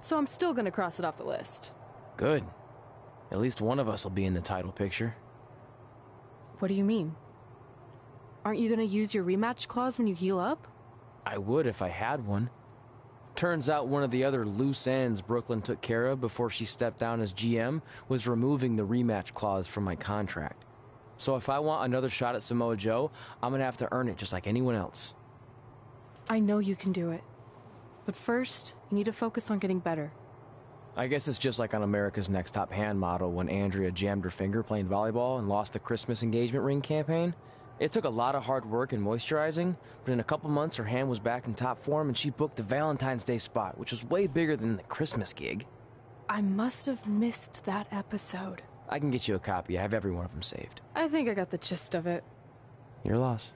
So I'm still gonna cross it off the list. Good. At least one of us will be in the title picture. What do you mean? Aren't you gonna use your rematch clause when you heal up? I would if I had one. Turns out one of the other loose ends Brooklyn took care of before she stepped down as GM was removing the rematch clause from my contract. So if I want another shot at Samoa Joe, I'm gonna have to earn it just like anyone else. I know you can do it. But first, you need to focus on getting better. I guess it's just like on America's Next Top Hand Model when Andrea jammed her finger playing volleyball and lost the Christmas engagement ring campaign. It took a lot of hard work and moisturizing, but in a couple months her hand was back in top form and she booked the Valentine's Day spot, which was way bigger than the Christmas gig. I must have missed that episode. I can get you a copy. I have every one of them saved. I think I got the gist of it. Your loss.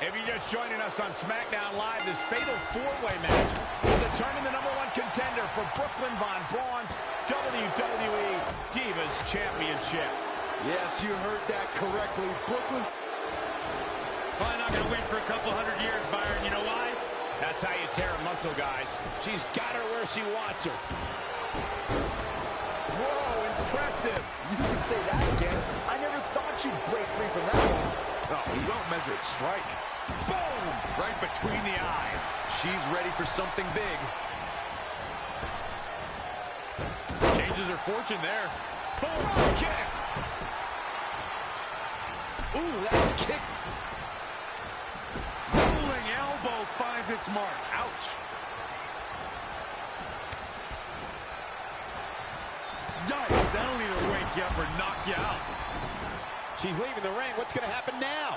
If you're just joining us on SmackDown Live, this fatal four-way match will determine the #1 contender for Brooklyn Von Braun's WWE Divas Championship. Yes, you heard that correctly. Brooklyn. Probably not going to wait for a couple hundred years, Byron. You know why? That's how you tear a muscle, guys. She's got her where she wants her. Whoa, impressive. You can say that again. I never thought you'd break free from that one. Oh, you don't measure it. Strike. Boom! Right between the eyes. She's ready for something big. Changes her fortune there. Boom! Kick! Ooh, that kick. Rolling elbow finds its mark. Ouch! Yikes, that'll either wake you up or knock you out. She's leaving the ring. What's going to happen now?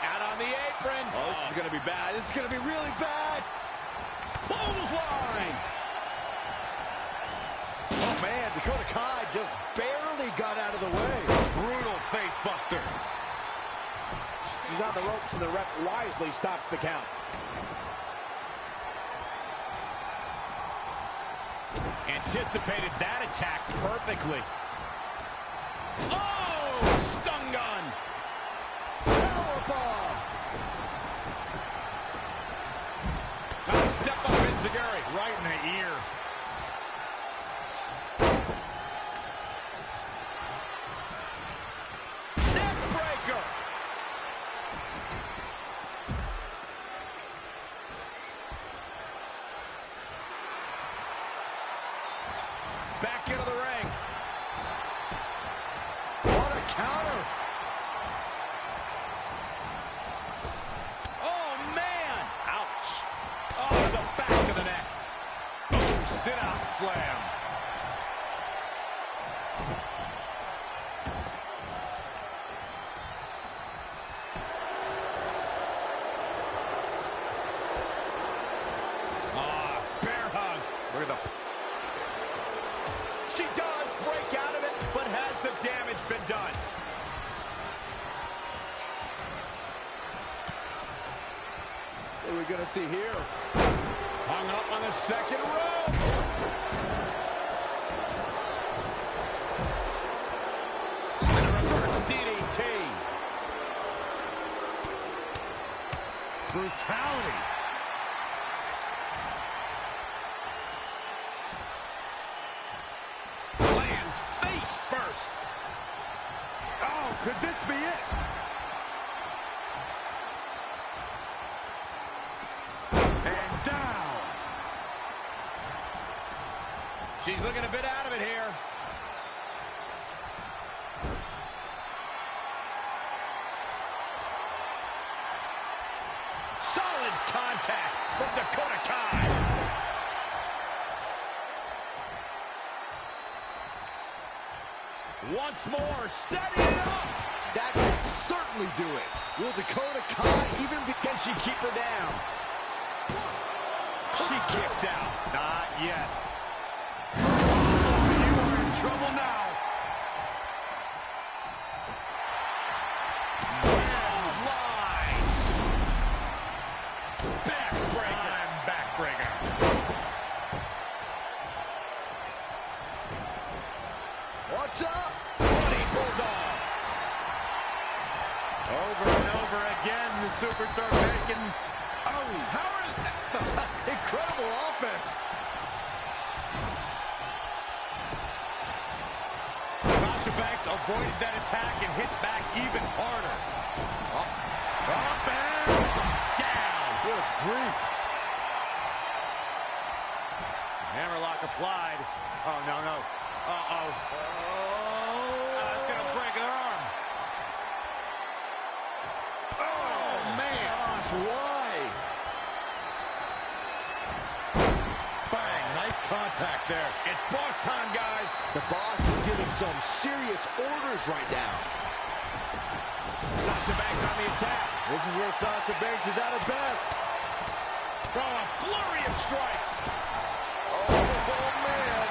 Out on the apron. Oh, this is going to be bad. This is going to be really bad. Clothesline. Oh, man, Dakota Kai just barely got out of the way. Brutal face buster. She's on the ropes, and the ref wisely stops the count. Anticipated that attack perfectly. Oh, stun gun. Powerbomb. Nice step up Enziguri. Right in the ear. Neck breaker. Back into the ring. What a counter. Oh, man. Ouch. Oh, the back of the neck. Oh, sit-out slam. Ah, bear hug. Look at the... She does break out of it, but has the damage been done? What are we going to see here? Hung up on the second rope. And a reverse DDT. Brutality. Oh, could this be it? And down. She's looking a bit out of it here. Solid contact from Dakota Kai. Once more, setting it up. That can certainly do it. Will Dakota Kai even Can she keep her down? She kicks out. Not yet. You are in trouble now. Line. Backbreaker. Backbreaker. What's up? Bloody Bulldog. Over and over again, the superstar making. Oh, Howard! Incredible offense. Sasha Banks avoided that attack and hit back even harder. Up and down. Good grief. Hammerlock applied. Oh, no, no. Uh-oh. That's going to break her arm. Oh, man. Gosh, why? Bang. Nice contact there. It's boss time, guys. The boss is giving some serious orders right now. Sasha Banks on the attack. This is where Sasha Banks is at her best. Oh, a flurry of strikes. Oh, man.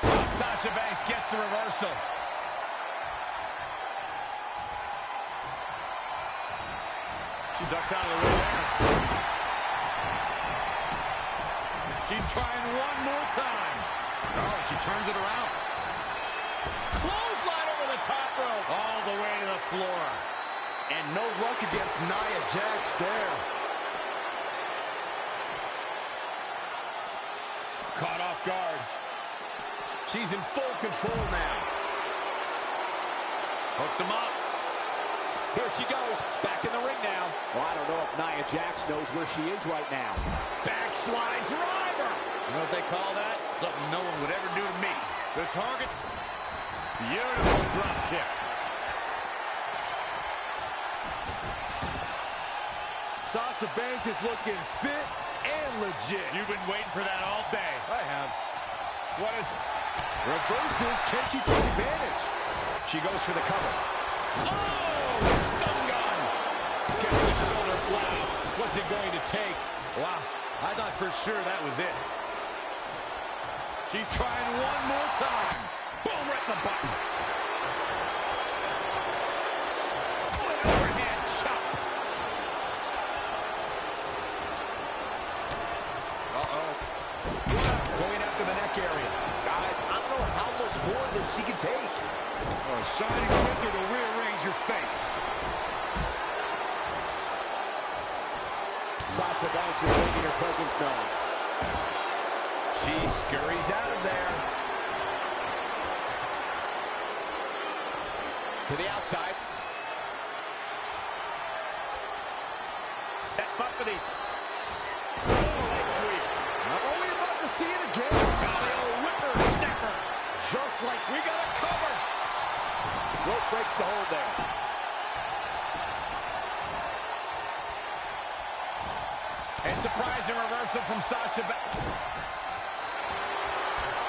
Oh, Sasha Banks gets the reversal. She ducks out of the way there. She's trying one more time. Oh, she turns it around. Clothesline over the top rope. All the way to the floor. And no luck against Nia Jax there. Caught off guard. She's in full control now. Hooked him up. Here she goes. Back in the ring now. Well, I don't know if Nia Jax knows where she is right now. Backslide driver. You know what they call that? Something no one would ever do to me. The target. Beautiful drop kick. Sasha Banks is looking fit and legit. You've been waiting for that all day. I have. What is... Reverses. Can she take advantage? She goes for the cover. Oh! Stun gun! Gets the shoulder. Wow. What's it going to take? Wow. I thought for sure that was it. She's trying one more time. Boom, right in the button. Oh, an overhand chop. Uh-oh. Going after the neck area. Guys, I don't know how much more of this she can take. A shining winter to rearrange your face. Sasha Banks is making her presence known. She scurries out of there. To the outside. Step up for the... Oh, leg sweep. Are we about to see it again? Golly, old whipper snapper. Just like We got a cover. Rope breaks the hold there. A surprising reversal from Sasha Banks.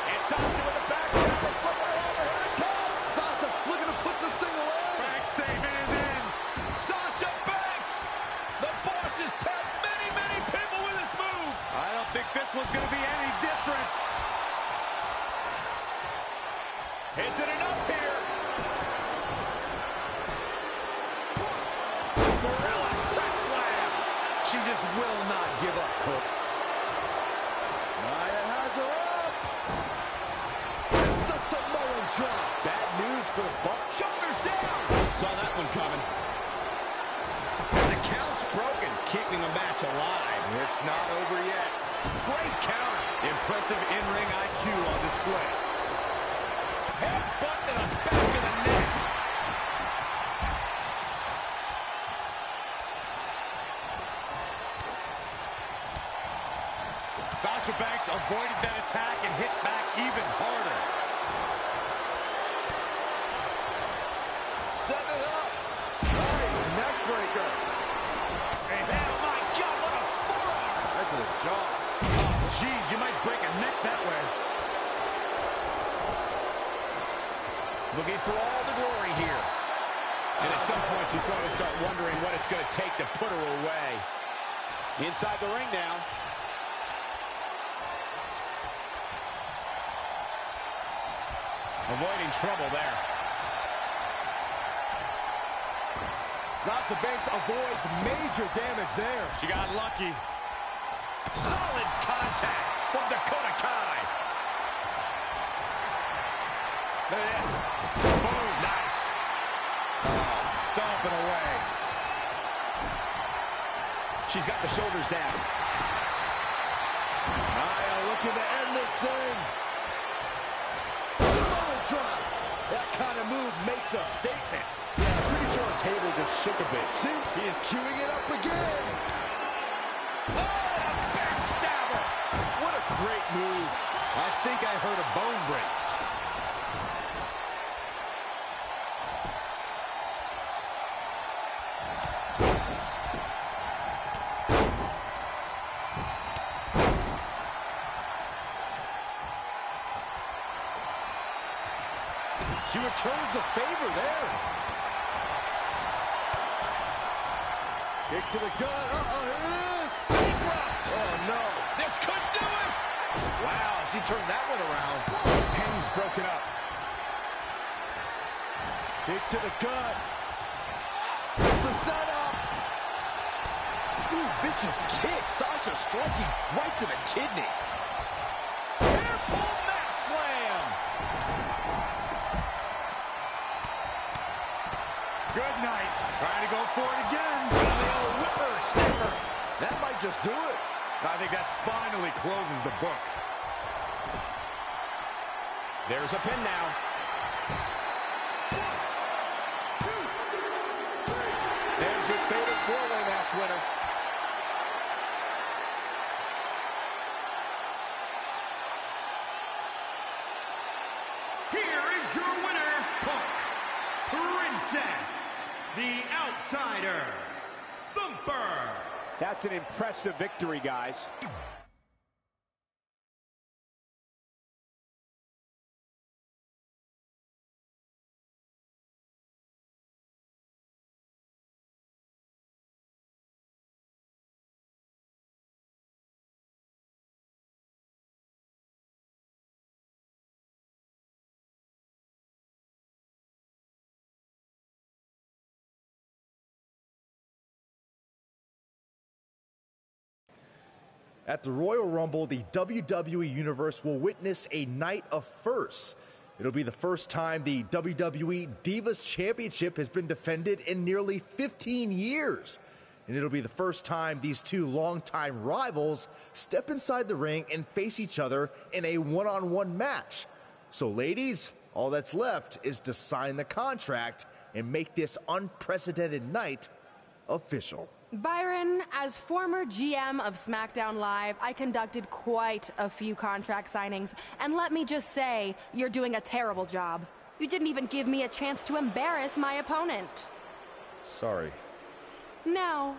And Sasha with a backstabber. Foot right over. Here it comes. Sasha looking to put this thing away. Bank statement is in. Sasha Banks. The boss has tapped many, many people with this move. I don't think this one's going to be any different. Is it enough here? Gorilla press slam. She just will not give up, Cole. Nia has her up. It's the Samoan drop. Bad news for the Buck. Shoulders down. Saw that one coming. And the count's broken, keeping the match alive. It's not over yet. Great counter. Impressive in-ring IQ on display. Headbutt to the back of the neck. Sasha Banks avoided that attack and hit back even harder. Set it up. Nice neck breaker. And oh my God, what a forearm. Right to the jaw. Oh, geez, you might break a neck that way. Looking for all the glory here. And at some point, she's going to start wondering what it's going to take to put her away. Inside the ring now. Avoiding trouble there. Sasha Banks avoids major damage there. She got lucky. Solid contact from Dakota Kai. Look at this. Boom, nice. Oh, stomping away. She's got the shoulders down. Nia looking to end this thing. Drop. That kind of move makes a statement. Yeah, I'm pretty sure the table just shook a bit. See, she is queuing it up again. Oh, a backstabber. What a great move. I think I heard a bone break. She returns the favor there. Kick to the gut. Uh-oh, here it is. Bankrupt. Oh, no. This could do it. Wow, she turned that one around. Pin's broken up. Kick to the gut. The setup. Ooh, vicious kick. Sasha striking right to the kidney. Hair pull mat slam. Good night. Trying to go for it again. The old whipper snapper. That might just do it. I think that finally closes the book. There's a pin now. 1, 2, 3. There's your favorite four-way match winner. Here is your winner, Princess, the Outsider, Thumper. That's an impressive victory, guys. At the Royal Rumble, the WWE Universe will witness a night of firsts. It'll be the first time the WWE Divas Championship has been defended in nearly 15 years. And it'll be the first time these two longtime rivals step inside the ring and face each other in a one-on-one match. So ladies, all that's left is to sign the contract and make this unprecedented night official. Byron, as former GM of SmackDown Live, I conducted quite a few contract signings, and let me just say, you're doing a terrible job. You didn't even give me a chance to embarrass my opponent. Sorry. Now,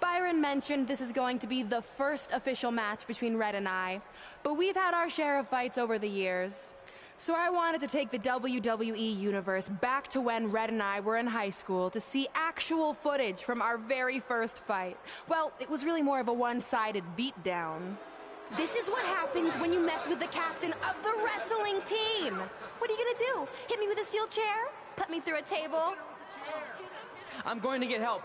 Byron mentioned this is going to be the first official match between Red and I, but we've had our share of fights over the years. So I wanted to take the WWE Universe back to when Red and I were in high school to see actual footage from our very first fight. Well, it was really more of a one-sided beatdown. This is what happens when you mess with the captain of the wrestling team. What are you gonna do? Hit me with a steel chair? Put me through a table? I'm going to get help.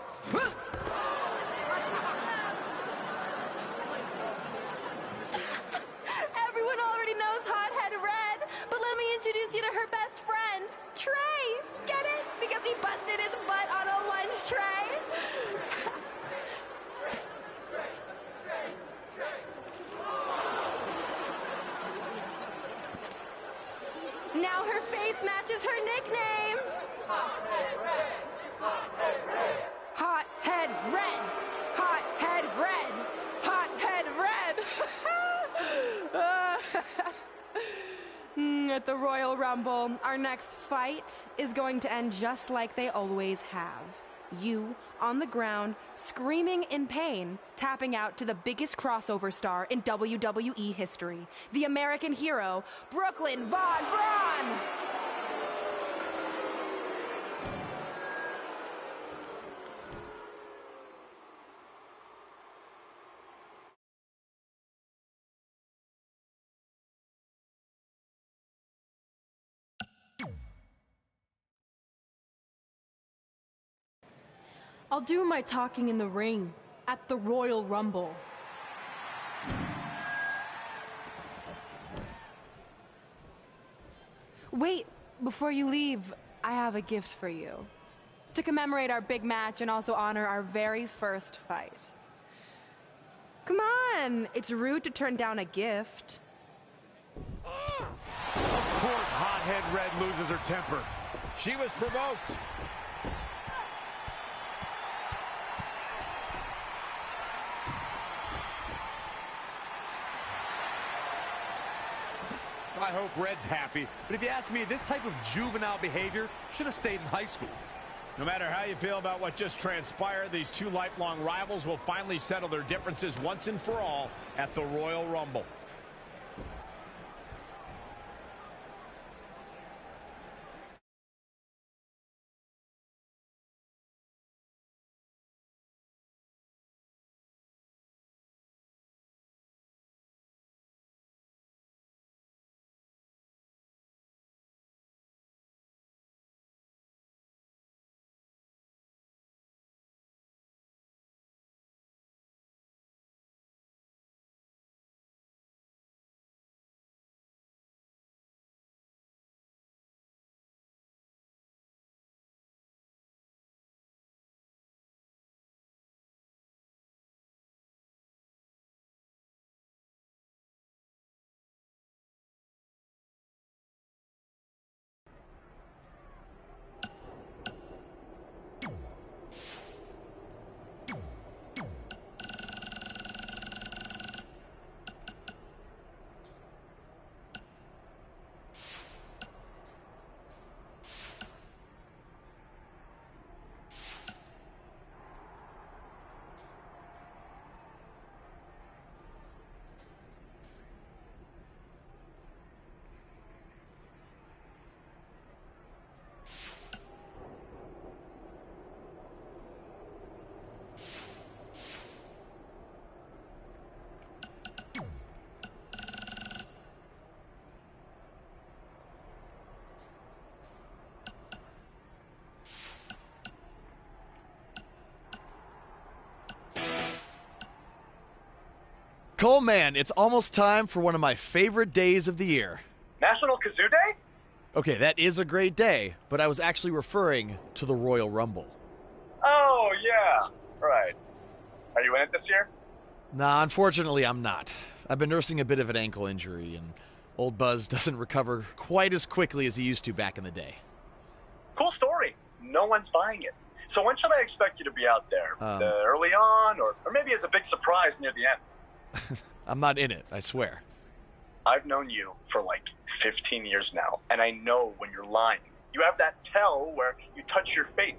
Everyone already knows Hothead Red, but let me introduce you to her best friend, Trey. Get it? Because he busted his butt on a lunch tray. Now her face This matches her nickname. Hothead Red. Hothead Red. Hothead Red. Hothead Red. At the Royal Rumble, our next fight is going to end just like they always have. You on the ground, screaming in pain, tapping out to the biggest crossover star in WWE history, the American hero, Brooklyn Von Braun! I'll do my talking in the ring at the Royal Rumble. Wait, before you leave, I have a gift for you. To commemorate our big match and also honor our very first fight. Come on, it's rude to turn down a gift. Of course, Hothead Red loses her temper. She was provoked. I hope Red's happy, but if you ask me, this type of juvenile behavior should have stayed in high school. No matter how you feel about what just transpired, these two lifelong rivals will finally settle their differences once and for all at the Royal Rumble. Cole, man, it's almost time for one of my favorite days of the year. National Kazoo Day? Okay, that is a great day, but I was actually referring to the Royal Rumble. Oh, yeah. Right. Are you in it this year? Nah, unfortunately, I'm not. I've been nursing a bit of an ankle injury, and old Buzz doesn't recover quite as quickly as he used to back in the day. Cool story. No one's buying it. So when should I expect you to be out there? Early on, or maybe as a big surprise near the end? I'm not in it, I swear. I've known you for like 15 years now, and I know when you're lying. You have that tell where you touch your face.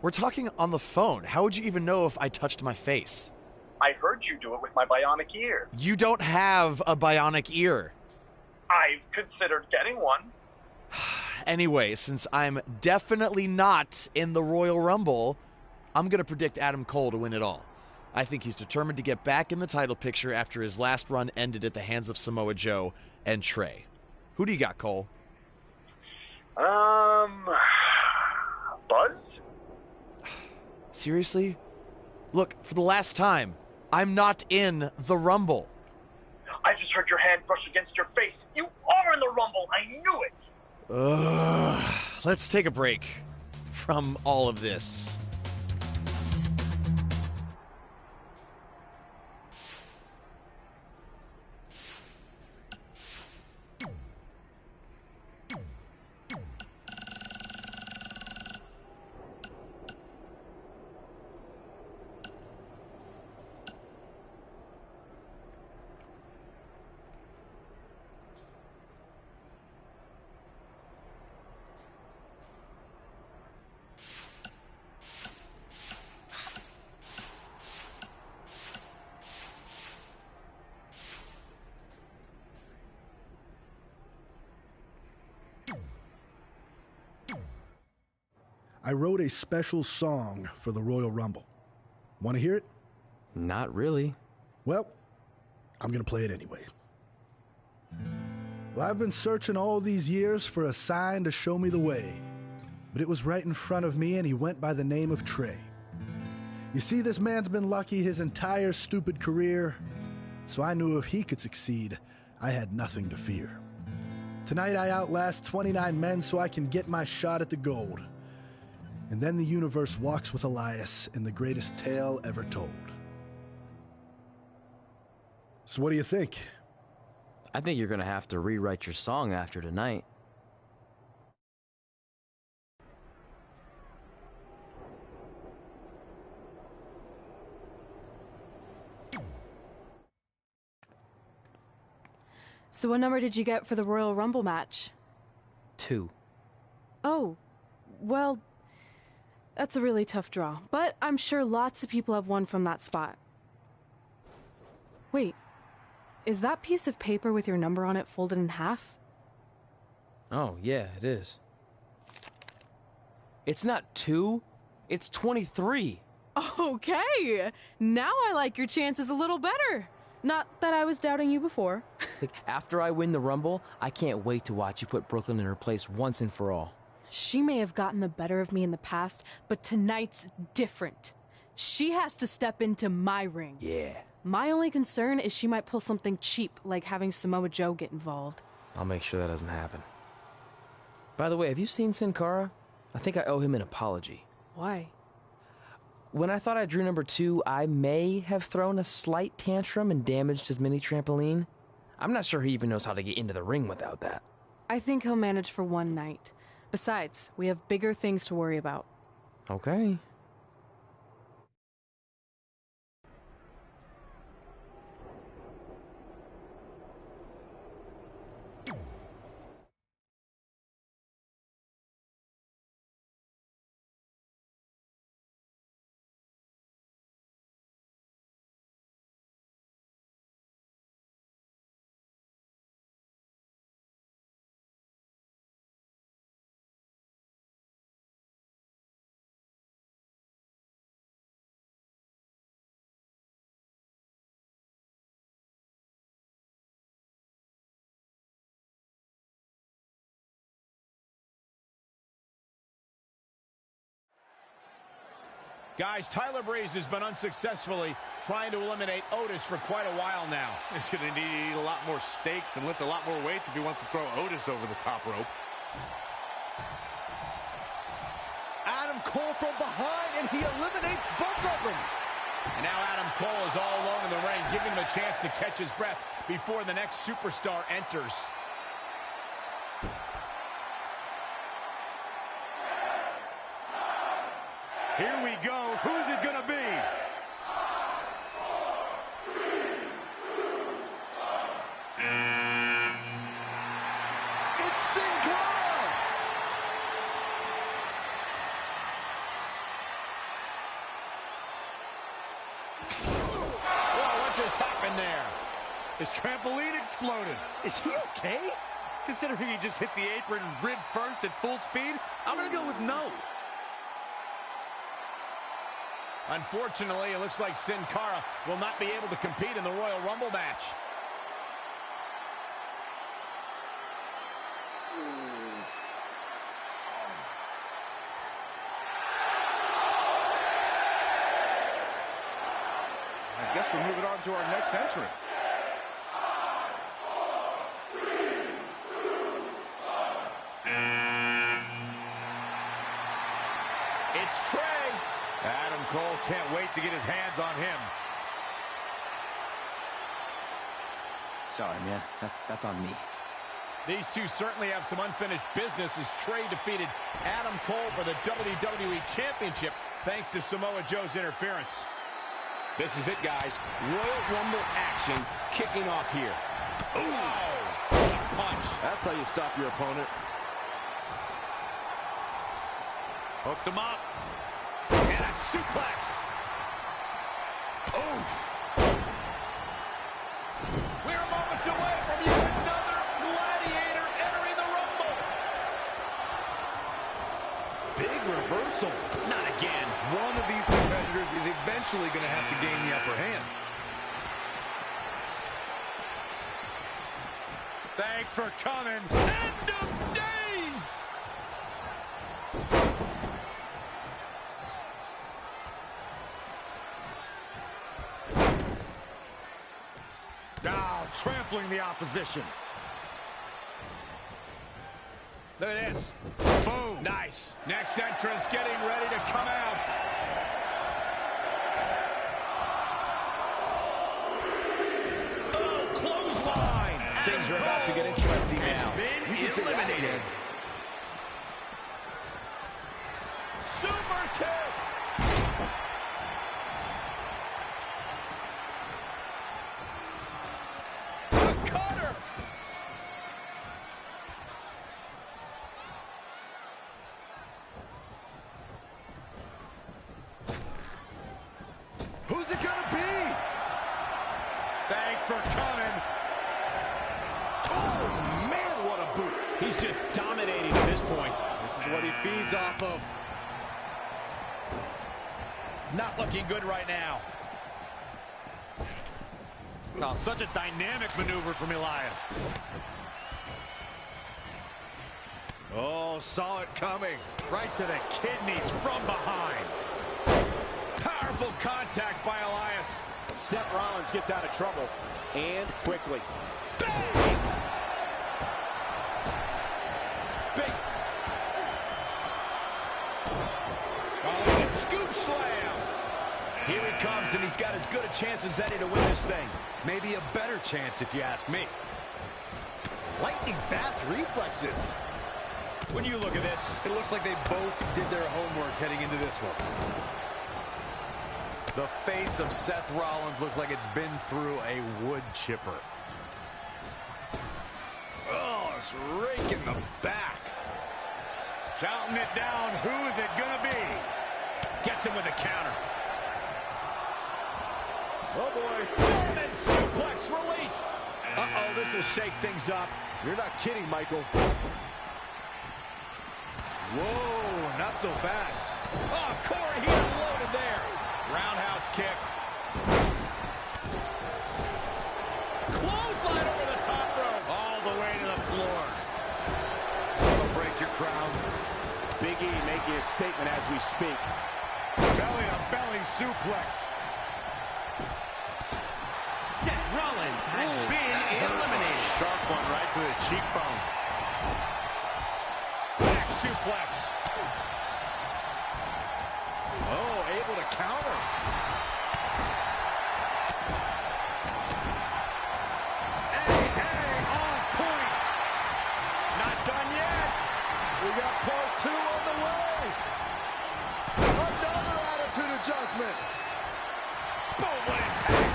We're talking on the phone. How would you even know if I touched my face? I heard you do it with my bionic ear. You don't have a bionic ear. I've considered getting one. Anyway, since I'm definitely not in the Royal Rumble, I'm going to predict Adam Cole to win it all. I think he's determined to get back in the title picture after his last run ended at the hands of Samoa Joe and Trey. Who do you got, Cole? Buzz? Seriously? Look, for the last time, I'm not in the Rumble. I just heard your hand brush against your face. You are in the Rumble. I knew it. Let's take a break from all of this. I wrote a special song for the Royal Rumble. Want to hear it? Not really. Well, I'm going to play it anyway. Well, I've been searching all these years for a sign to show me the way. But it was right in front of me, and he went by the name of Trey. You see, this man's been lucky his entire stupid career, so I knew if he could succeed, I had nothing to fear. Tonight I outlast 29 men so I can get my shot at the gold. And then the universe walks with Elias in the greatest tale ever told. So what do you think? I think you're going to have to rewrite your song after tonight. So what number did you get for the Royal Rumble match? 2. Oh, well, that's a really tough draw. But I'm sure lots of people have won from that spot. Wait, is that piece of paper with your number on it folded in half? Oh, yeah, it is. It's not 2, it's 23. Okay, now I like your chances a little better. Not that I was doubting you before. Like, after I win the Rumble, I can't wait to watch you put Brooklyn in her place once and for all. She may have gotten the better of me in the past, but tonight's different. She has to step into my ring. Yeah. My only concern is she might pull something cheap, like having Samoa Joe get involved. I'll make sure that doesn't happen. By the way, have you seen Sin Cara? I think I owe him an apology. Why? When I thought I drew number 2, I may have thrown a slight tantrum and damaged his mini trampoline. I'm not sure he even knows how to get into the ring without that. I think he'll manage for one night. Besides, we have bigger things to worry about. Okay. Guys, Tyler Breeze has been unsuccessfully trying to eliminate Otis for quite a while now. He's going to need to eat a lot more steaks and lift a lot more weights if he wants to throw Otis over the top rope. Adam Cole from behind, and he eliminates both of them. And now Adam Cole is all alone in the ring, giving him a chance to catch his breath before the next superstar enters. Here we go. Who's it going to be? It's Sin Cara! Whoa, what just happened there? His trampoline exploded. Is he okay? Considering he just hit the apron rib first at full speed, I'm going to go with no. Unfortunately, it looks like Sin Cara will not be able to compete in the Royal Rumble match. I guess we're moving on to our next entrant. It's Trey. Adam Cole can't wait to get his hands on him. Sorry, man. That's on me. These two certainly have some unfinished business as Trey defeated Adam Cole for the WWE Championship thanks to Samoa Joe's interference. This is it, guys. Royal Rumble action kicking off here. Ooh! What a punch. That's how you stop your opponent. Hooked him up. And a suplex. Oof. We're moments away from yet another gladiator entering the Rumble. Big reversal eventually going to have to gain the upper hand. Thanks for coming. End of days! Now trampling the opposition. Look at this. Boom. Nice. Next entrance getting ready to come out. Oh, clothesline. Things are about to get interesting now. Been eliminated. Super kick. The cutter. Who's it gonna be? Thanks for coming. Oh, man, what a boot. He's just dominating at this point. This is what he feeds off of. Not looking good right now. Oh, such a dynamic maneuver from Elias. Oh, saw it coming. Right to the kidneys from behind. Powerful contact by Elias. Seth Rollins gets out of trouble, and quickly. Bang! Big. Oh, and scoop slam. Here he comes, and he's got as good a chance as any to win this thing. Maybe a better chance, if you ask me. Lightning fast reflexes. When you look at this, It looks like they both did their homework heading into this one. The face of Seth Rollins looks like it's been through a wood chipper. Oh, it's raking the back. Counting it down. Who is it gonna be? gets him with a counter. Oh, boy. German suplex released. Uh-oh, this will shake things up. You're not kidding, Michael. Whoa, not so fast. Oh, Corey, he unloaded there. Roundhouse kick. Clothesline over the top rope. All the way to the floor. That'll break your crown. Big E making a statement as we speak. Belly-to-belly suplex. Seth Rollins has been eliminated. Sharp one right to the cheekbone. Back suplex. Oh, able to counter. Hey, on point. Not done yet. We got part 2 on the way. Another attitude adjustment. Boom, what impact.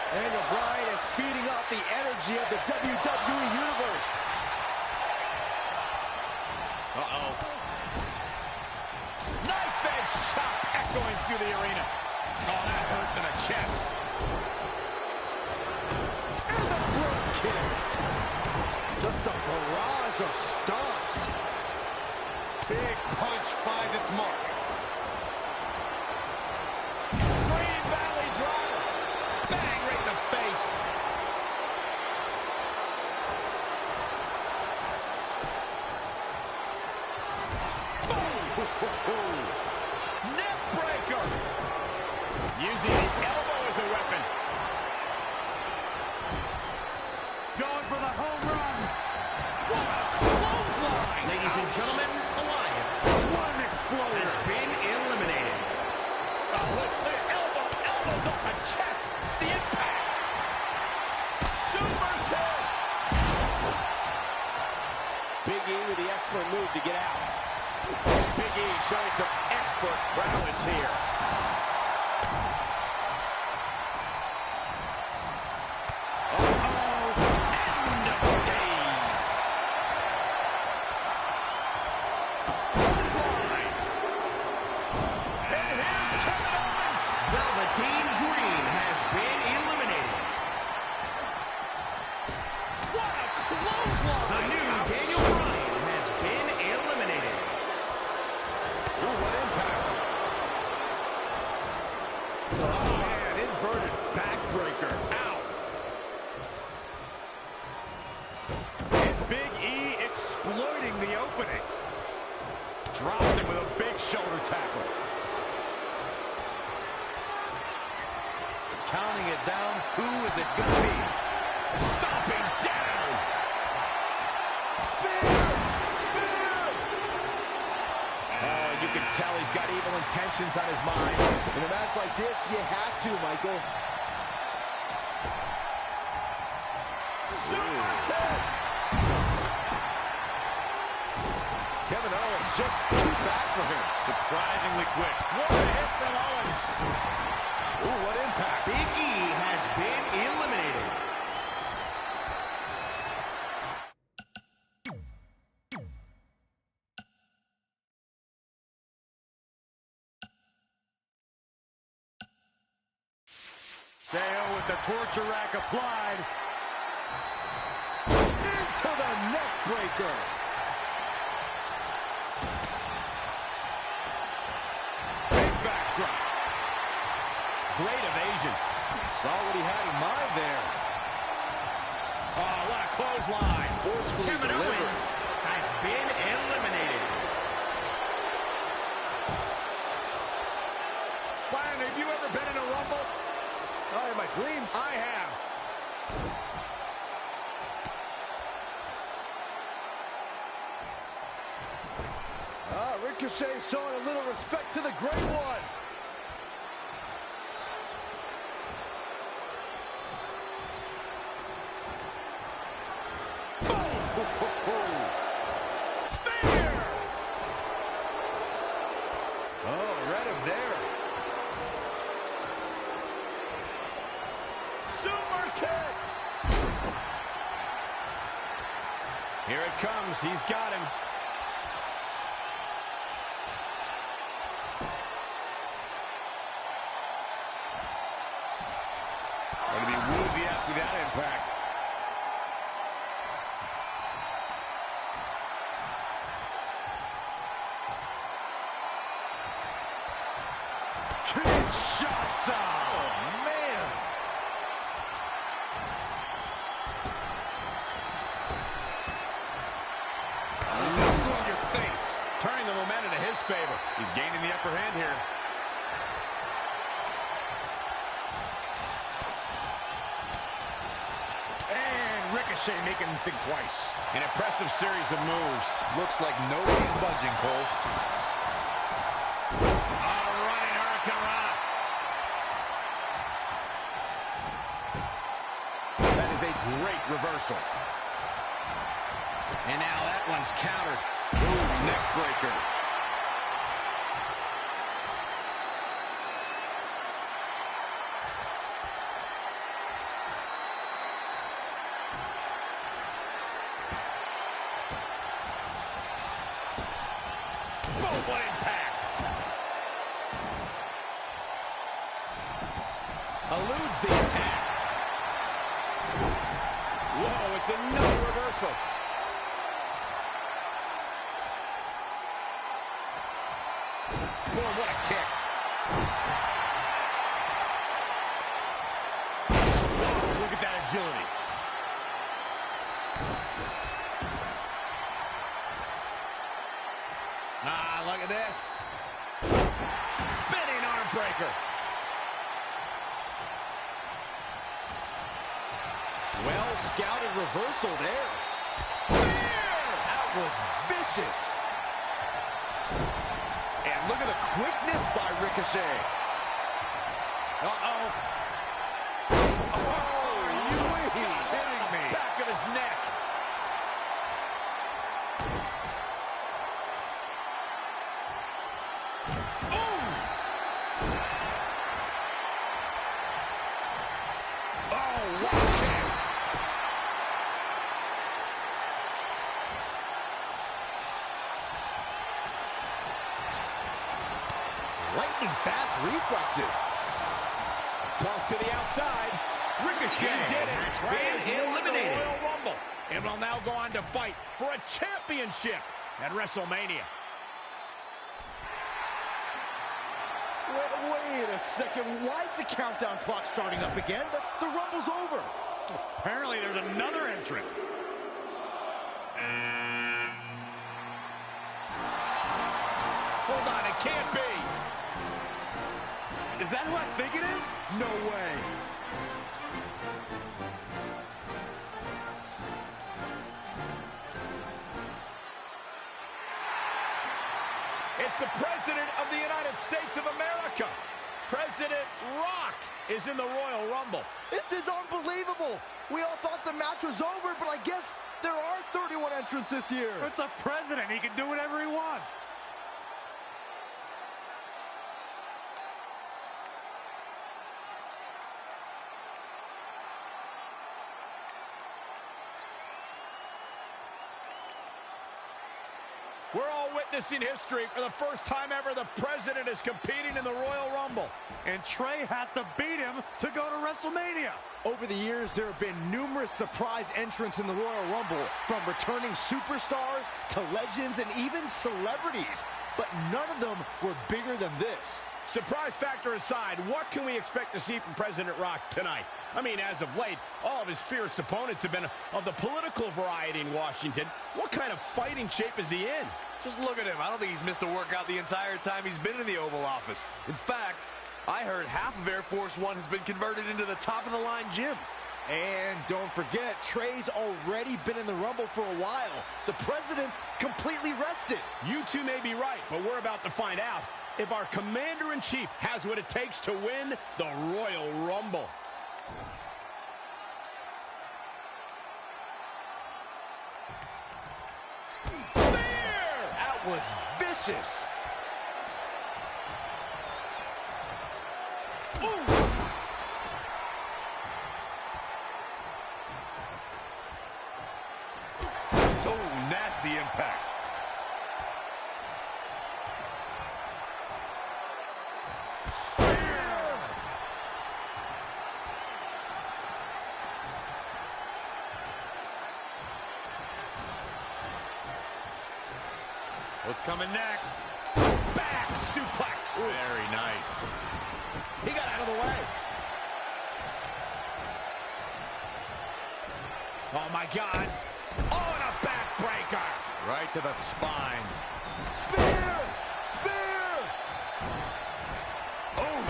And O'Brien is feeding off the energy of the WWE Universe. Uh-oh. Knife edge chop echoing through the arena. Oh, that hurt to the chest. And a front kick. Just a barrage of stomps. Big punch finds its mark. Green Valley driver. Bang, right in the face. Boom. Neck breaker. Using the elbow as a weapon. Going for the home run. What a clothesline. Ladies and gentlemen, Elias. What an exploder. Has been eliminated. Oh, look, elbows off the chest. The impact. Super kick. Big E with the excellent move to get out. Big E showing some expert prowess here. Uh-oh. End of days. Clothesline. And here's Kevin Owens. Velveteen Dream has been eliminated. What a clothesline. The new Daniel Bryan has been eliminated. Ooh, what impact. Oh, man, inverted backbreaker. Ow. And Big E exploiting the opening. Dropped him with a big shoulder tackle. Counting it down. Who is it going to be? Stomping down. Spear! Spear! Oh, you can tell he's got evil intentions on his mind. In a match like this, you have to, Michael. Super kick! Kevin Owens just too fast for him. Surprisingly quick. What a hit from Owens. Ooh, what impact. Big E has been eliminated. Dale with the torture rack applied. Into the neck breaker. Big backdrop. Great evasion. Saw what he had in mind there. Oh, what a clothesline. Forcefully Kevin delivered. Owens has been eliminated. Byron, have you ever been in a Rumble? Oh, in my dreams. I have. Ricochet showing a little respect to the Great One. Spear! Oh, read him there. Super kick! Here it comes. He's got him. Going to be woozy after that impact. Kinshasa! Oh, man! Look on your face. Turning the momentum to his favor. He's gaining the upper hand here. And Ricochet making him think twice. An impressive series of moves. Looks like nobody's budging, Cole. Running Hurricane. That is a great reversal. And now that one's countered. Ooh, neck breaker. Boom, what impact! Eludes the attack. Whoa, it's another reversal. Boom, what a kick. Whoa, look at that agility. Look at this. Spinning arm breaker. Well scouted reversal there. That was vicious. And look at the quickness by Ricochet. Uh-oh. Oh, you kidding me? Back of his neck. Lightning fast reflexes. Toss to the outside. Ricochet He did it. has been eliminated. Royal Rumble. And will now go on to fight for a championship at WrestleMania. Wait a second, why is the countdown clock starting up again? The Rumble's over. Apparently there's another entrant. Hold on, it can't be. Is that who I think it is? No way. It's the President of the United States of America. President Rock is in the Royal Rumble. This is unbelievable. We all thought the match was over, but I guess there are 31 entrants this year. It's the president. He can do whatever he wants. We're all witnessing history. For the first time ever, the President is competing in the Royal Rumble. And Trey has to beat him to go to WrestleMania. Over the years, there have been numerous surprise entrants in the Royal Rumble, from returning superstars to legends and even celebrities. But none of them were bigger than this. Surprise factor aside, what can we expect to see from President Rock tonight? I mean, as of late, all of his fierce opponents have been of the political variety in Washington. What kind of fighting shape is he in? Just look at him. I don't think he's missed a workout the entire time he's been in the Oval Office. In fact, I heard half of Air Force One has been converted into the top-of-the-line gym. And don't forget, Trey's already been in the Rumble for a while. The President's completely rested. You two may be right, but we're about to find out if our Commander-in-Chief has what it takes to win the Royal Rumble. That was vicious. Oh, nasty impact. What's coming next? Back suplex. Very nice. He got out of the way. Oh, my God. Oh, and a backbreaker. Right to the spine. Spear! Spear! Oh!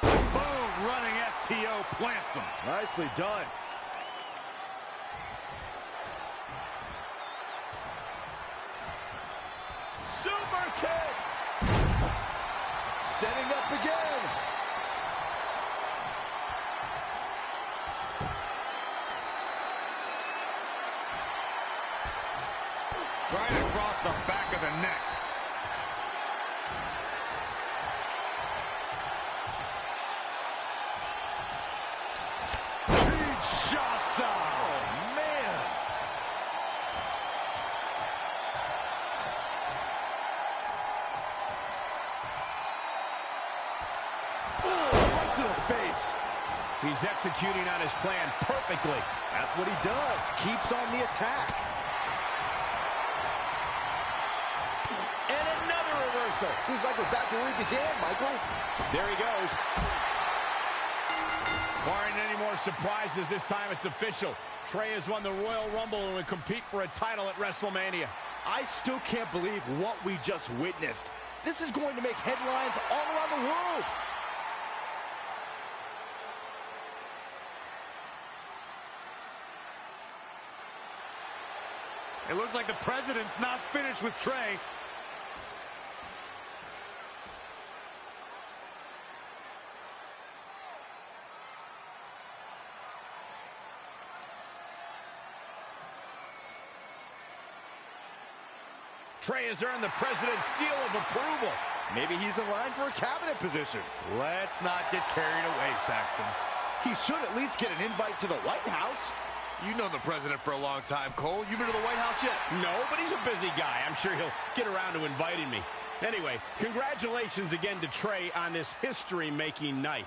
Boom! Running STO plants him. Nicely done. Super kick. Setting up again. Right across the back of the neck. Kinshasa! Oh, man. Right to the face. He's executing on his plan perfectly. That's what he does. Keeps on the attack. And another reversal. Seems like we're back where we began, Michael. There he goes. Barring any more surprises, this time it's official. Trey has won the Royal Rumble and will compete for a title at WrestleMania. I still can't believe what we just witnessed. This is going to make headlines all around the world. It looks like the President's not finished with Trey. Trey has earned the President's seal of approval. Maybe he's in line for a cabinet position. Let's not get carried away, Saxton. He should at least get an invite to the White House. You know the president for a long time, Cole. You been to the White House yet? No, but he's a busy guy. I'm sure he'll get around to inviting me. Anyway, congratulations again to Trey on this history-making night.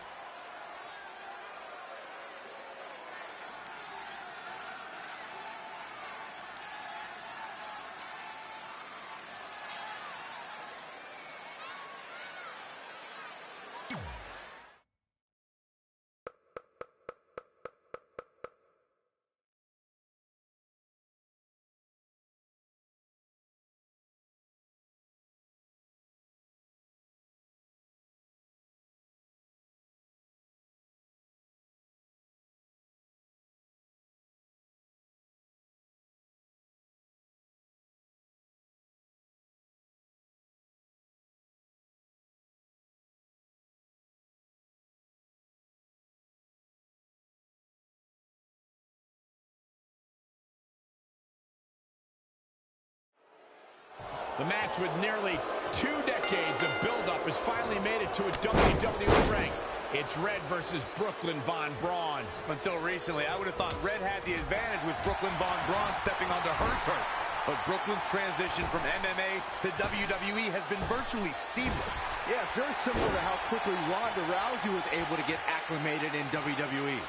The match with nearly 2 decades of build-up has finally made it to a WWE ring. It's Red versus Brooklyn Von Braun. Until recently, I would have thought Red had the advantage with Brooklyn Von Braun stepping onto her turf. But Brooklyn's transition from MMA to WWE has been virtually seamless. Yeah, it's very similar to how quickly Ronda Rousey was able to get acclimated in WWE.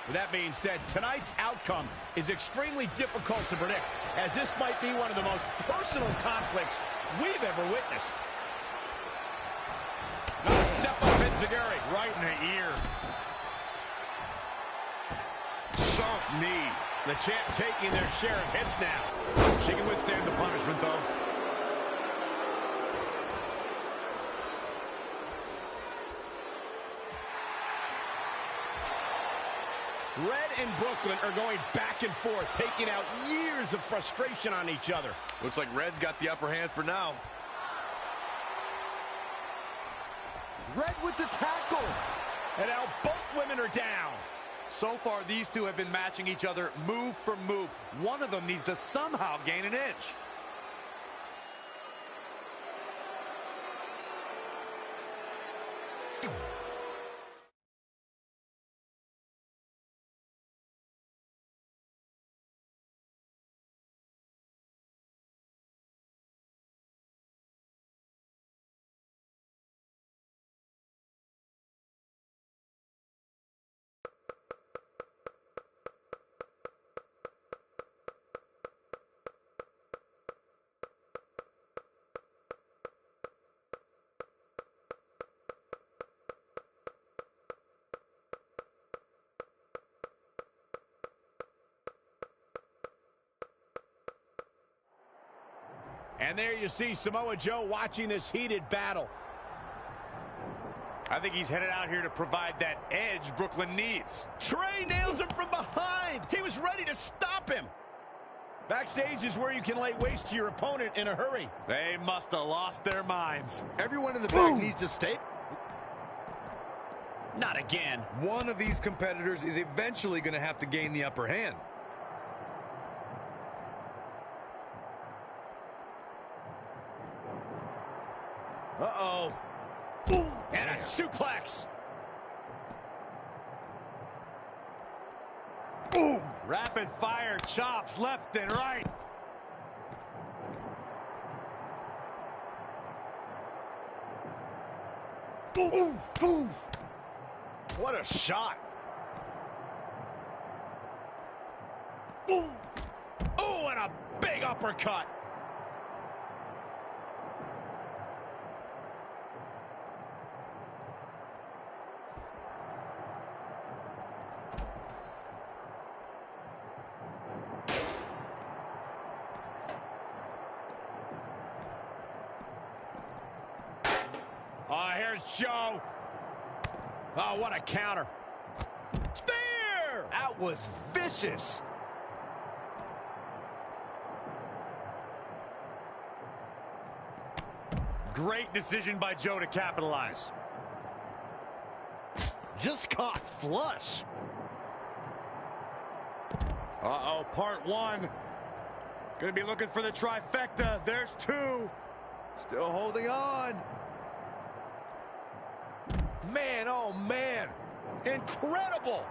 With that being said, tonight's outcome is extremely difficult to predict, as this might be one of the most personal conflicts we've ever witnessed. Now a step up Enziguri, right in the ear. Sharp knee. The champ taking their share of hits now. She can withstand the punishment, though. Red and Brooklyn are going back and forth, taking out years of frustration on each other. Looks like Red's got the upper hand for now. Red with the tackle. And now both women are down. So far, these two have been matching each other move for move. One of them needs to somehow gain an edge. And there you see Samoa Joe watching this heated battle. I think he's headed out here to provide that edge Brooklyn needs. Trey nails him from behind. He was ready to stop him. Backstage is where you can lay waste to your opponent in a hurry. They must have lost their minds. Everyone in the back needs to stay. Not again. One of these competitors is eventually going to have to gain the upper hand. Uh-oh. And a suplex. Boom! Rapid fire chops left and right. Boom! Boom! What a shot. Boom! Oh, and a big uppercut. Here's Joe. Oh, what a counter. Spear! That was vicious. Great decision by Joe to capitalize. Just caught flush. Uh-oh, part one. Gonna be looking for the trifecta. There's two. Still holding on. Man, oh man. Incredible.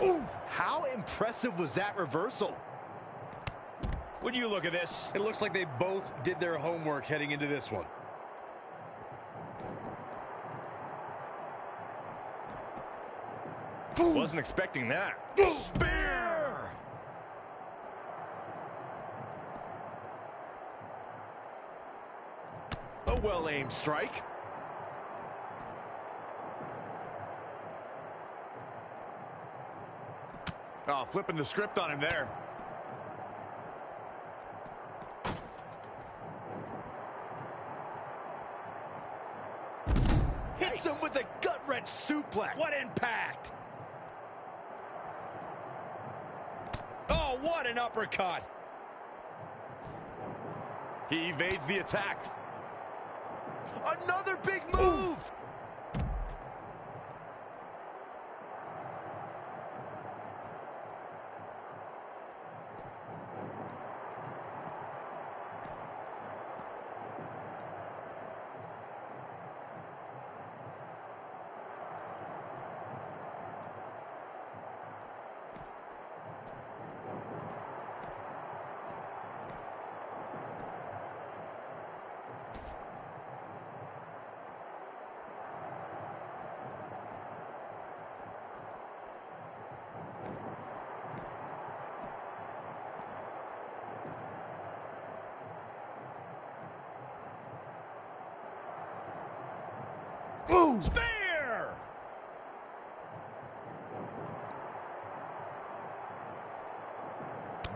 Ooh, how impressive was that reversal? When you look at this, it looks like they both did their homework heading into this one. Wasn't expecting that. Spear! A well-aimed strike. Oh, flipping the script on him there. Hits him with a gut-wrench suplex. What impact! Oh, what an uppercut! He evades the attack. Another big move! Boom! Spear!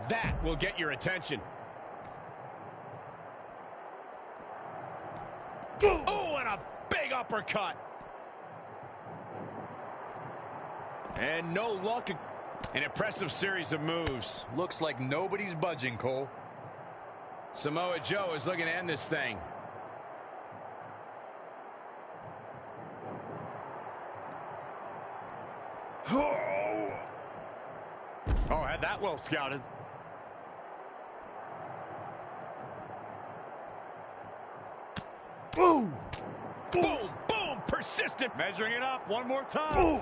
That will get your attention. Oh, and a big uppercut. And no luck. An impressive series of moves. Looks like nobody's budging, Cole. Samoa Joe is looking to end this thing. Oh, had that well scouted. Boom! Boom! Boom! Persistent. Measuring it up one more time. Boom!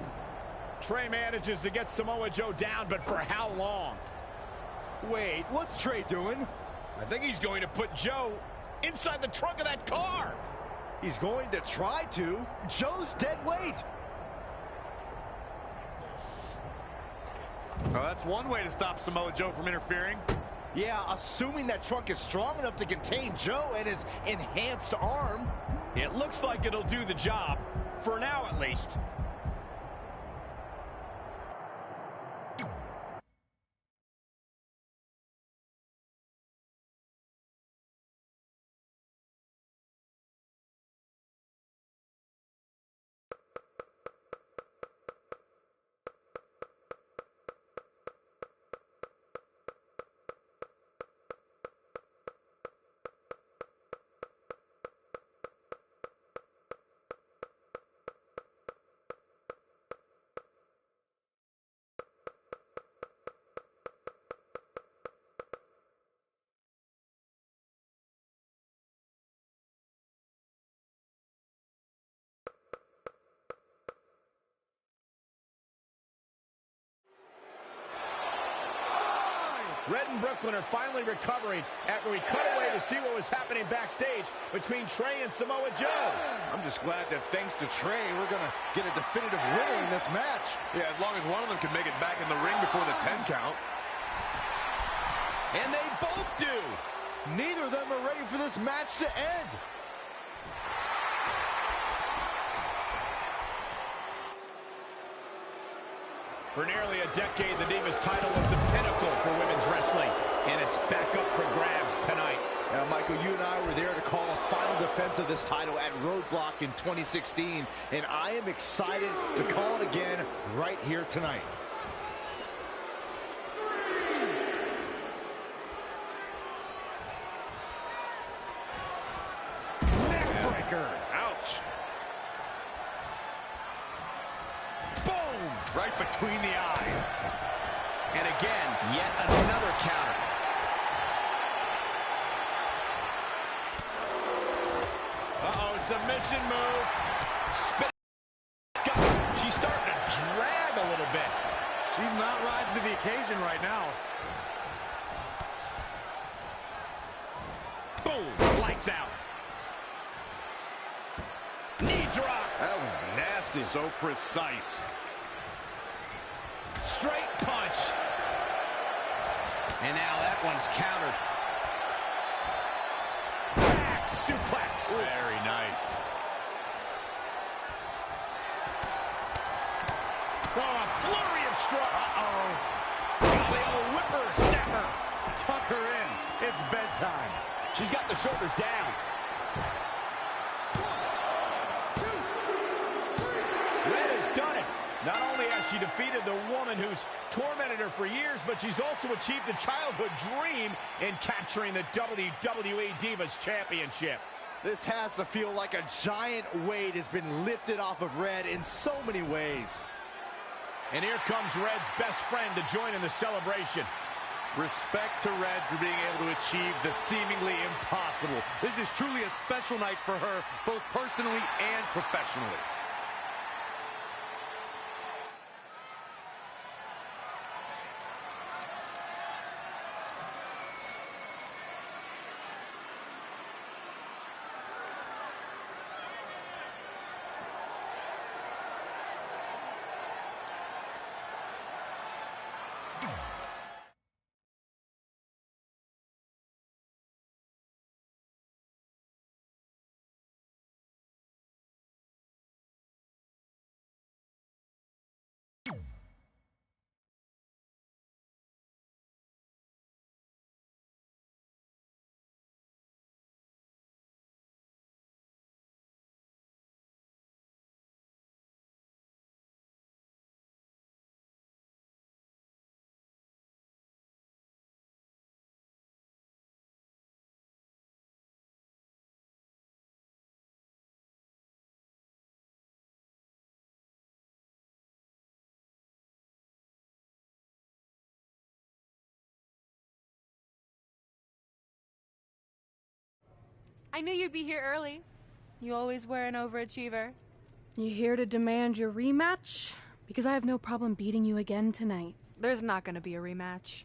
Trey manages to get Samoa Joe down, but for how long? Wait, what's Trey doing? I think he's going to put Joe inside the trunk of that car. He's going to try to. Joe's dead weight. Oh, that's one way to stop Samoa Joe from interfering. Yeah, assuming that trunk is strong enough to contain Joe and his enhanced arm. It looks like it'll do the job, for now at least. Red and Brooklyn are finally recovering after we cut away to see what was happening backstage between Trey and Samoa Joe. I'm just glad that thanks to Trey, we're going to get a definitive winner in this match. Yeah, as long as one of them can make it back in the ring before the 10 count. And they both do. Neither of them are ready for this match to end. For nearly a decade, the Divas title was the pinnacle for women's wrestling, and it's back up for grabs tonight. Now, Michael, you and I were there to call a final defense of this title at Roadblock in 2016, and I am excited to call it again right here tonight. Neckbreaker. Ouch. Right between the eyes. And again, yet another counter. Uh-oh, submission move. Spin. She's starting to drag a little bit. She's not rising to the occasion right now. Boom, lights out. Knee drop. That was nasty. So precise. Straight punch. And now that one's countered. Back suplex. Very nice. Oh, a flurry of strike. Uh-oh. The old whippersnapper. Tuck her in. It's bedtime. She's got the shoulders down. Red has done it. Not only has she defeated the woman who's tormented her for years, but she's also achieved a childhood dream in capturing the WWE Divas Championship. This has to feel like a giant weight has been lifted off of Red in so many ways. And here comes Red's best friend to join in the celebration. Respect to Red for being able to achieve the seemingly impossible. This is truly a special night for her, both personally and professionally. I knew you'd be here early. You always were an overachiever. You here to demand your rematch? Because I have no problem beating you again tonight. There's not going to be a rematch.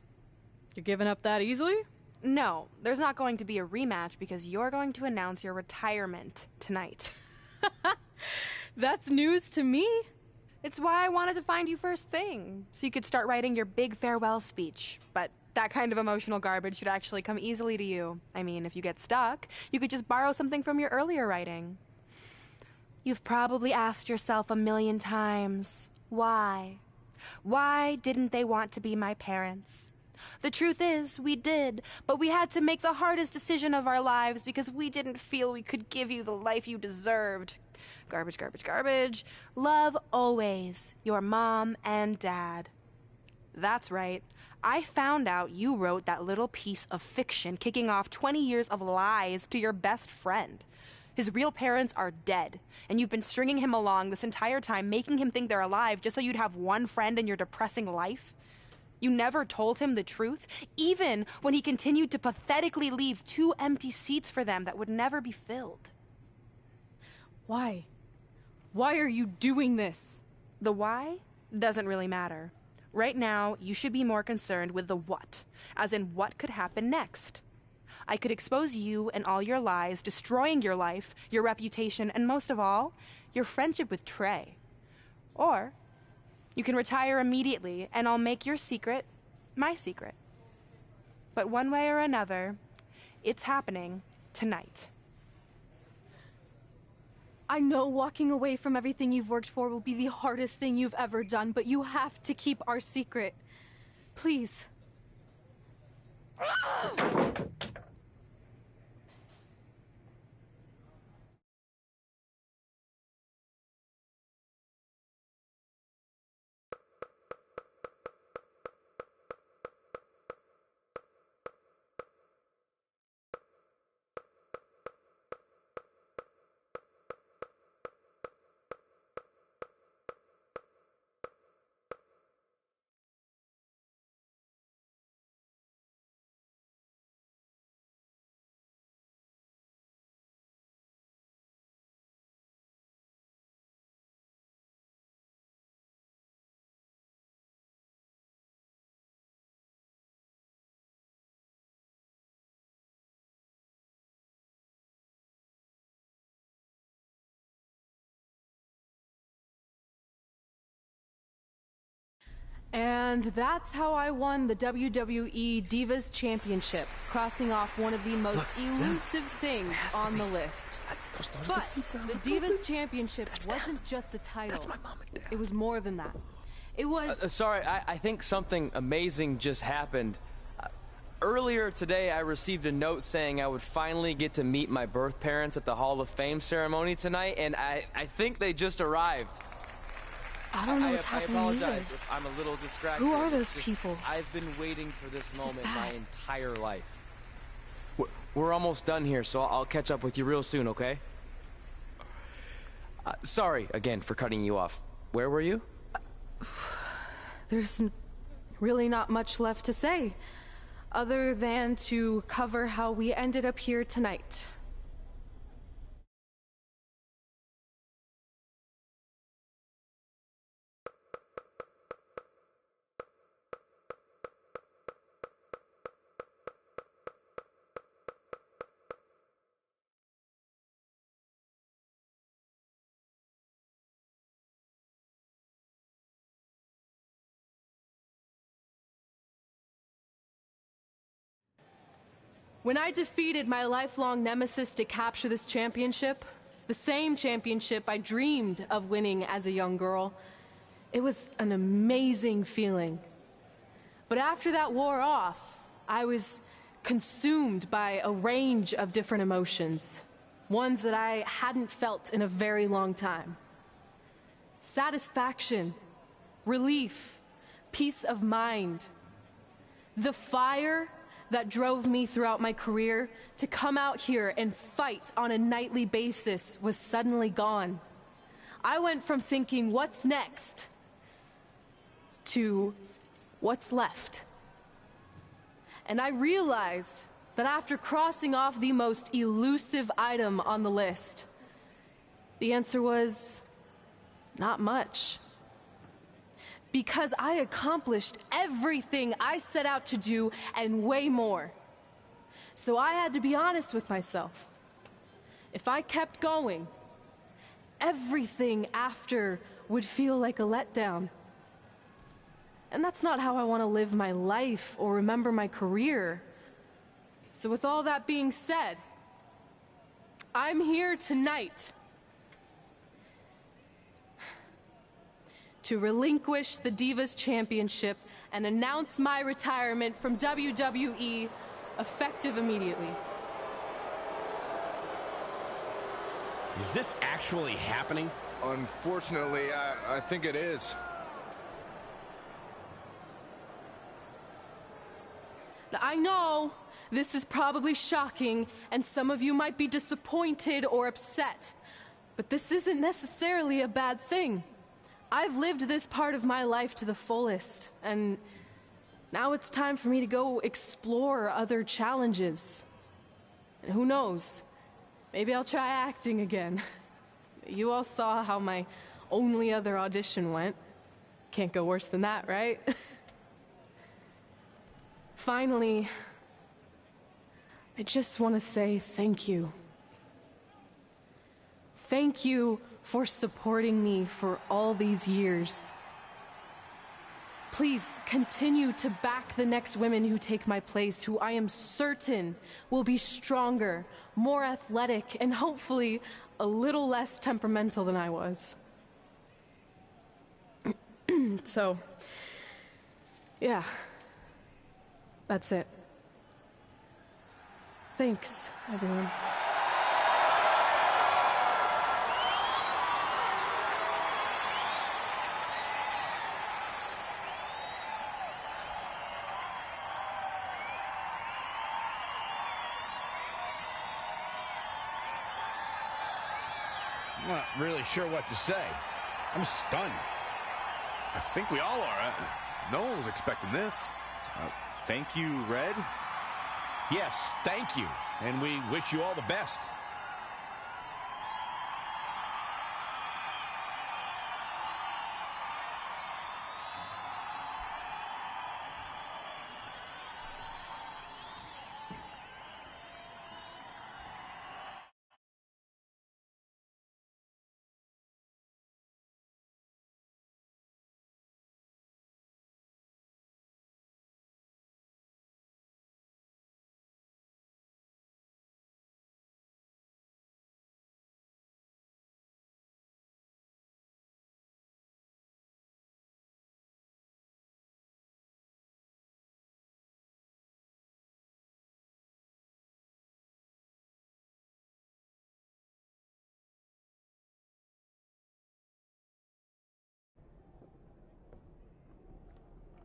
You're giving up that easily? No, there's not going to be a rematch because you're going to announce your retirement tonight. That's news to me. It's why I wanted to find you first thing, so you could start writing your big farewell speech. But that kind of emotional garbage should actually come easily to you. I mean, if you get stuck, you could just borrow something from your earlier writing. You've probably asked yourself a million times, why? Why didn't they want to be my parents? The truth is, we did, but we had to make the hardest decision of our lives because we didn't feel we could give you the life you deserved. Garbage, garbage, garbage. Love always, your mom and dad. That's right. I found out you wrote that little piece of fiction kicking off 20 years of lies to your best friend. His real parents are dead, and you've been stringing him along this entire time, making him think they're alive just so you'd have one friend in your depressing life. You never told him the truth, even when he continued to pathetically leave 2 empty seats for them that would never be filled. Why? Why are you doing this? The why doesn't really matter. Right now, you should be more concerned with the what, as in what could happen next. I could expose you and all your lies, destroying your life, your reputation, and most of all, your friendship with Trey. Or you can retire immediately, and I'll make your secret my secret. But one way or another, it's happening tonight. I know walking away from everything you've worked for will be the hardest thing you've ever done, but you have to keep our secret. Please. And that's how I won the WWE Divas Championship, crossing off one of the most elusive things on the list. But the Divas Championship wasn't just a title. That's my mom and dad. It was more than that. It was... Sorry, I think something amazing just happened. Earlier today, I received a note saying I would finally get to meet my birth parents at the Hall of Fame ceremony tonight, and I think they just arrived. I don't know what's happening I apologize either. if I'm a little distracted. Who are those people? I've been waiting for this moment my entire life. We're almost done here, so I'll catch up with you real soon, okay? Sorry, again, for cutting you off. Where were you? There's really not much left to say, other than to cover how we ended up here tonight. When I defeated my lifelong nemesis to capture this championship, the same championship I dreamed of winning as a young girl, it was an amazing feeling. But after that wore off, I was consumed by a range of different emotions, ones that I hadn't felt in a very long time. Satisfaction, relief, peace of mind. The fire that drove me throughout my career to come out here and fight on a nightly basis was suddenly gone. I went from thinking, what's next, to what's left. And I realized that after crossing off the most elusive item on the list, the answer was not much. Because I accomplished everything I set out to do and way more. So I had to be honest with myself. If I kept going, everything after would feel like a letdown. And that's not how I want to live my life or remember my career. So with all that being said, I'm here tonight to relinquish the Divas Championship and announce my retirement from WWE effective immediately. Is this actually happening? Unfortunately, I think it is. Now, I know this is probably shocking, and some of you might be disappointed or upset, but this isn't necessarily a bad thing. I've lived this part of my life to the fullest, and now it's time for me to go explore other challenges. And who knows, maybe I'll try acting again. You all saw how my only other audition went. Can't go worse than that, right? Finally, I just want to say thank you. Thank you for supporting me for all these years. Please continue to back the next women who take my place, who I am certain will be stronger, more athletic, and hopefully a little less temperamental than I was. So, yeah, that's it. Thanks, everyone. I'm not really sure what to say. I'm stunned. I think we all are. No one was expecting this. Thank you, Red. Yes, thank you. And we wish you all the best.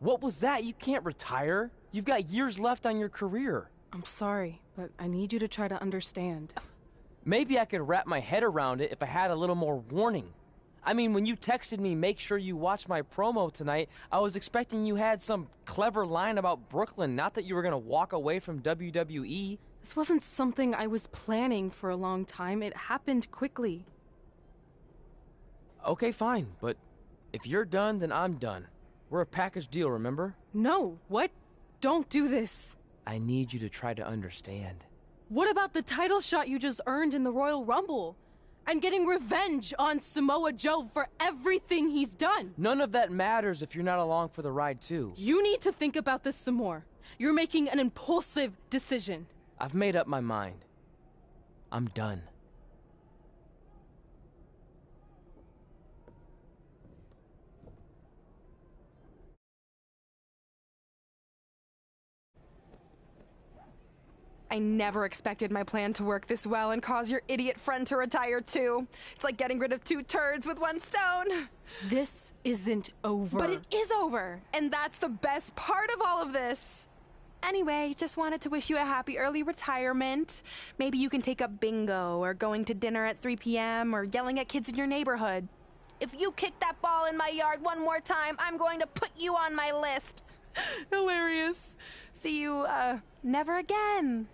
What was that? You can't retire. You've got years left on your career. I'm sorry, but I need you to try to understand. Maybe I could wrap my head around it if I had a little more warning. I mean, when you texted me, make sure you watch my promo tonight, I was expecting you had some clever line about Brooklyn, not that you were going to walk away from WWE. This wasn't something I was planning for a long time. It happened quickly. Okay, fine, but if you're done, then I'm done. We're a package deal, remember? No, what? Don't do this. I need you to try to understand. What about the title shot you just earned in the Royal Rumble? And getting revenge on Samoa Joe for everything he's done? None of that matters if you're not along for the ride, too. You need to think about this some more. You're making an impulsive decision. I've made up my mind. I'm done. I never expected my plan to work this well and cause your idiot friend to retire too. It's like getting rid of 2 turds with 1 stone. This isn't over. But it is over, and that's the best part of all of this. Anyway, just wanted to wish you a happy early retirement. Maybe you can take up bingo or going to dinner at 3 p.m. or yelling at kids in your neighborhood. If you kick that ball in my yard one more time, I'm going to put you on my list. Hilarious. See you, never again.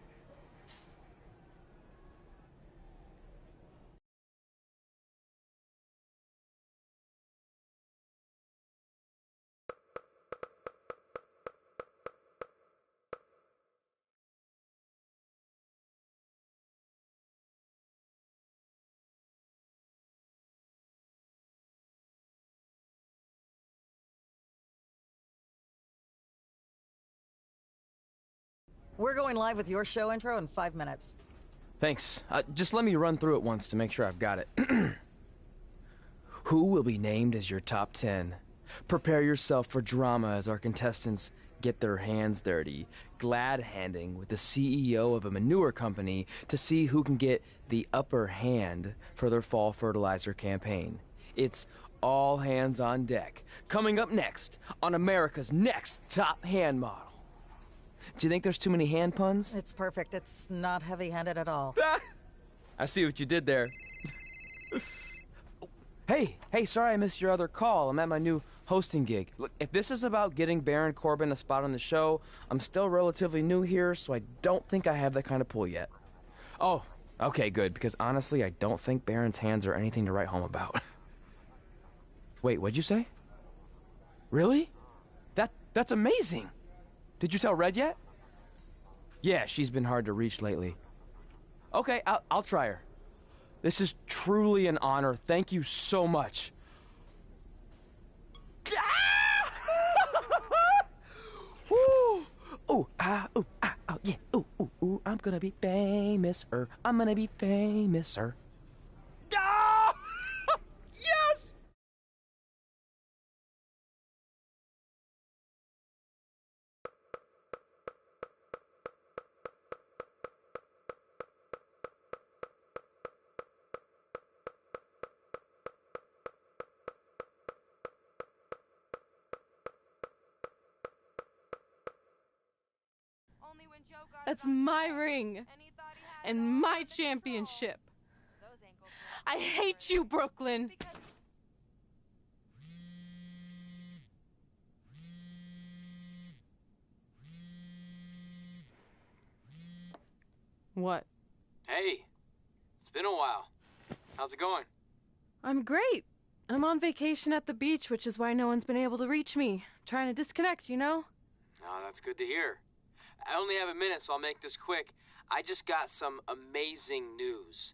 We're going live with your show intro in 5 minutes. Thanks. Just let me run through it once to make sure I've got it. Who will be named as your top 10? Prepare yourself for drama as our contestants get their hands dirty, glad-handing with the CEO of a manure company to see who can get the upper hand for their fall fertilizer campaign. It's all hands on deck. Coming up next on America's Next Top Hand Model. Do you think there's too many hand puns? It's perfect. It's not heavy-handed at all. I see what you did there. Hey, sorry I missed your other call. I'm at my new hosting gig. Look, if this is about getting Baron Corbin a spot on the show, I'm still relatively new here, so I don't think I have that kind of pull yet. Oh, okay, good, because honestly, I don't think Baron's hands are anything to write home about. Wait, what'd you say? Really? That's amazing! Did you tell Red yet? Yeah, she's been hard to reach lately. Okay, I'll try her. This is truly an honor. Thank you so much. Woo! Ooh, yeah. Ooh, I'm gonna be famous, I'm gonna be famous, Ah! Yes! That's my ring. And my championship. I hate you, Brooklyn. What? Hey, it's been a while. How's it going? I'm great. I'm on vacation at the beach, which is why no one's been able to reach me. Trying to disconnect, you know? Oh, that's good to hear. I only have a minute, so I'll make this quick. I just got some amazing news.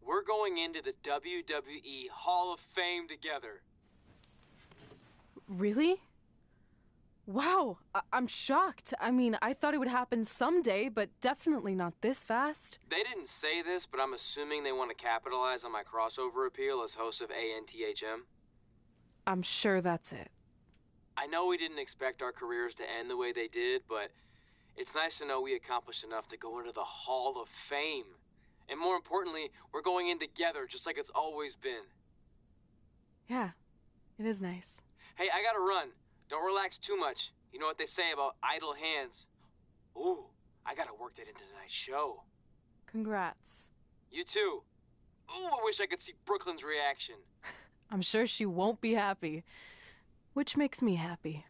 We're going into the WWE Hall of Fame together. Really? Wow, I'm shocked. I mean, I thought it would happen someday, but definitely not this fast. They didn't say this, but I'm assuming they want to capitalize on my crossover appeal as host of ANTHM. I'm sure that's it. I know we didn't expect our careers to end the way they did, but it's nice to know we accomplished enough to go into the Hall of Fame. And more importantly, we're going in together, just like it's always been. Yeah, it is nice. Hey, I gotta run. Don't relax too much. You know what they say about idle hands. Ooh, I gotta work that into tonight's show. Congrats. You too. Ooh, I wish I could see Brooklyn's reaction. I'm sure she won't be happy. Which makes me happy.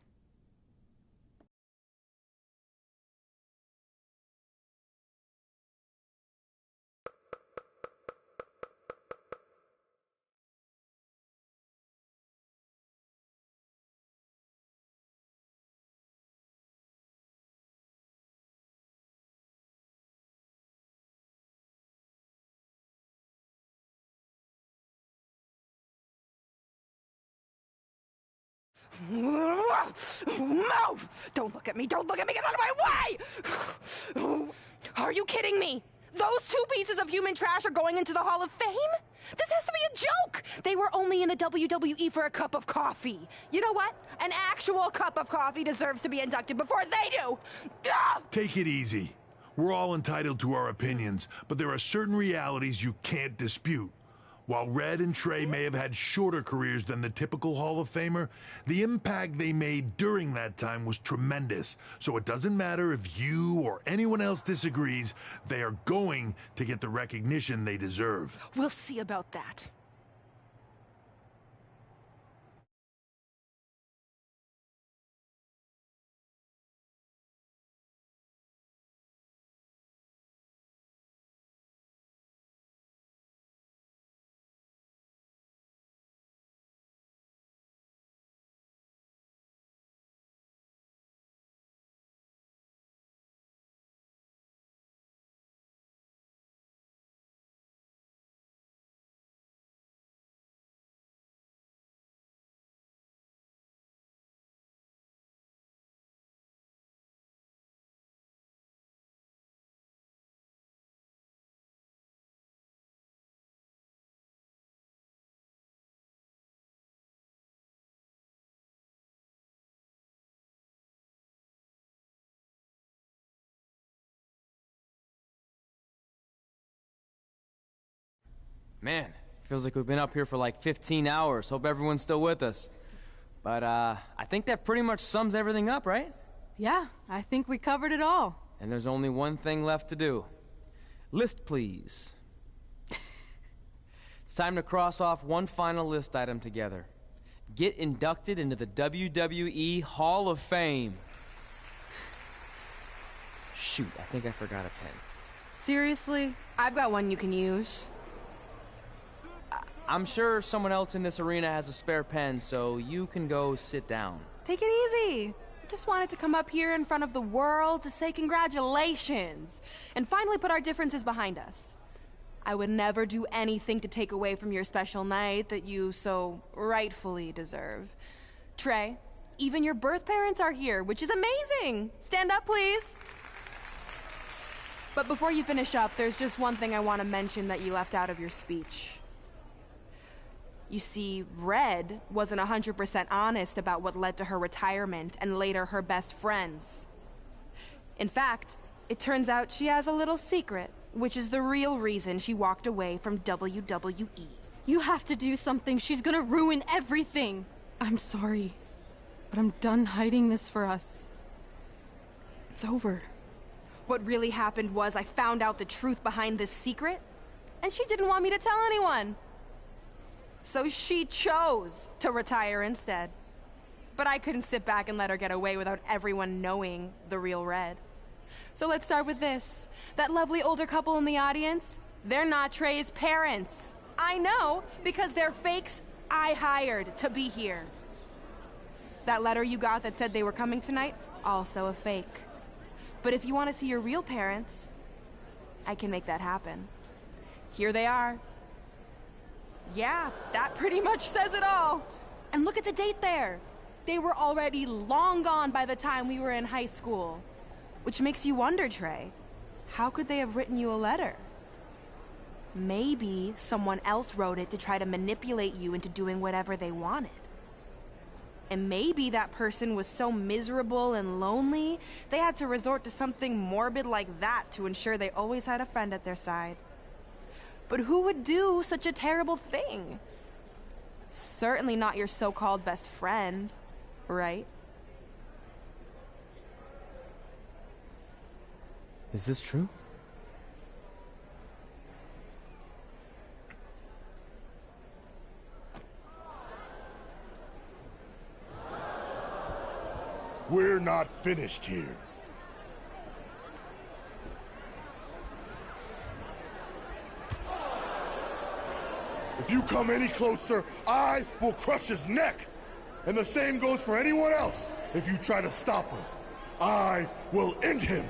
Move! Don't look at me! Don't look at me! Get out of my way! Are you kidding me? Those two pieces of human trash are going into the Hall of Fame? This has to be a joke! They were only in the WWE for a cup of coffee. You know what? An actual cup of coffee deserves to be inducted before they do! Take it easy. We're all entitled to our opinions, but there are certain realities you can't dispute. While Red and Trey may have had shorter careers than the typical Hall of Famer, the impact they made during that time was tremendous. So it doesn't matter if you or anyone else disagrees, they are going to get the recognition they deserve. We'll see about that. Man, feels like we've been up here for like 15 hours. Hope everyone's still with us. But, I think that pretty much sums everything up, right? Yeah, I think we covered it all. And there's only one thing left to do. List, please. It's time to cross off one final list item together. Get inducted into the WWE Hall of Fame. Shoot, I think I forgot a pen. Seriously? I've got one you can use. I'm sure someone else in this arena has a spare pen, so you can go sit down. Take it easy. I just wanted to come up here in front of the world to say congratulations and finally put our differences behind us. I would never do anything to take away from your special night that you so rightfully deserve. Trey, even your birth parents are here, which is amazing. Stand up, please. But before you finish up, there's just one thing I want to mention that you left out of your speech. You see, Red wasn't 100% honest about what led to her retirement and later her best friends. In fact, it turns out she has a little secret, which is the real reason she walked away from WWE. You have to do something. She's gonna ruin everything. I'm sorry, but I'm done hiding this for us. It's over. What really happened was I found out the truth behind this secret, and she didn't want me to tell anyone. So she chose to retire instead. But I couldn't sit back and let her get away without everyone knowing the real Red. So let's start with this. That lovely older couple in the audience, they're not Trey's parents. I know, because they're fakes I hired to be here. That letter you got that said they were coming tonight, also a fake. But if you want to see your real parents, I can make that happen. Here they are. Yeah, that pretty much says it all. And look at the date there. They were already long gone by the time we were in high school. Which makes you wonder, Trey, how could they have written you a letter? Maybe someone else wrote it to try to manipulate you into doing whatever they wanted. And maybe that person was so miserable and lonely, they had to resort to something morbid like that to ensure they always had a friend at their side. But who would do such a terrible thing? Certainly not your so-called best friend, right? Is this true? We're not finished here. If you come any closer, I will crush his neck. And the same goes for anyone else. If you try to stop us, I will end him.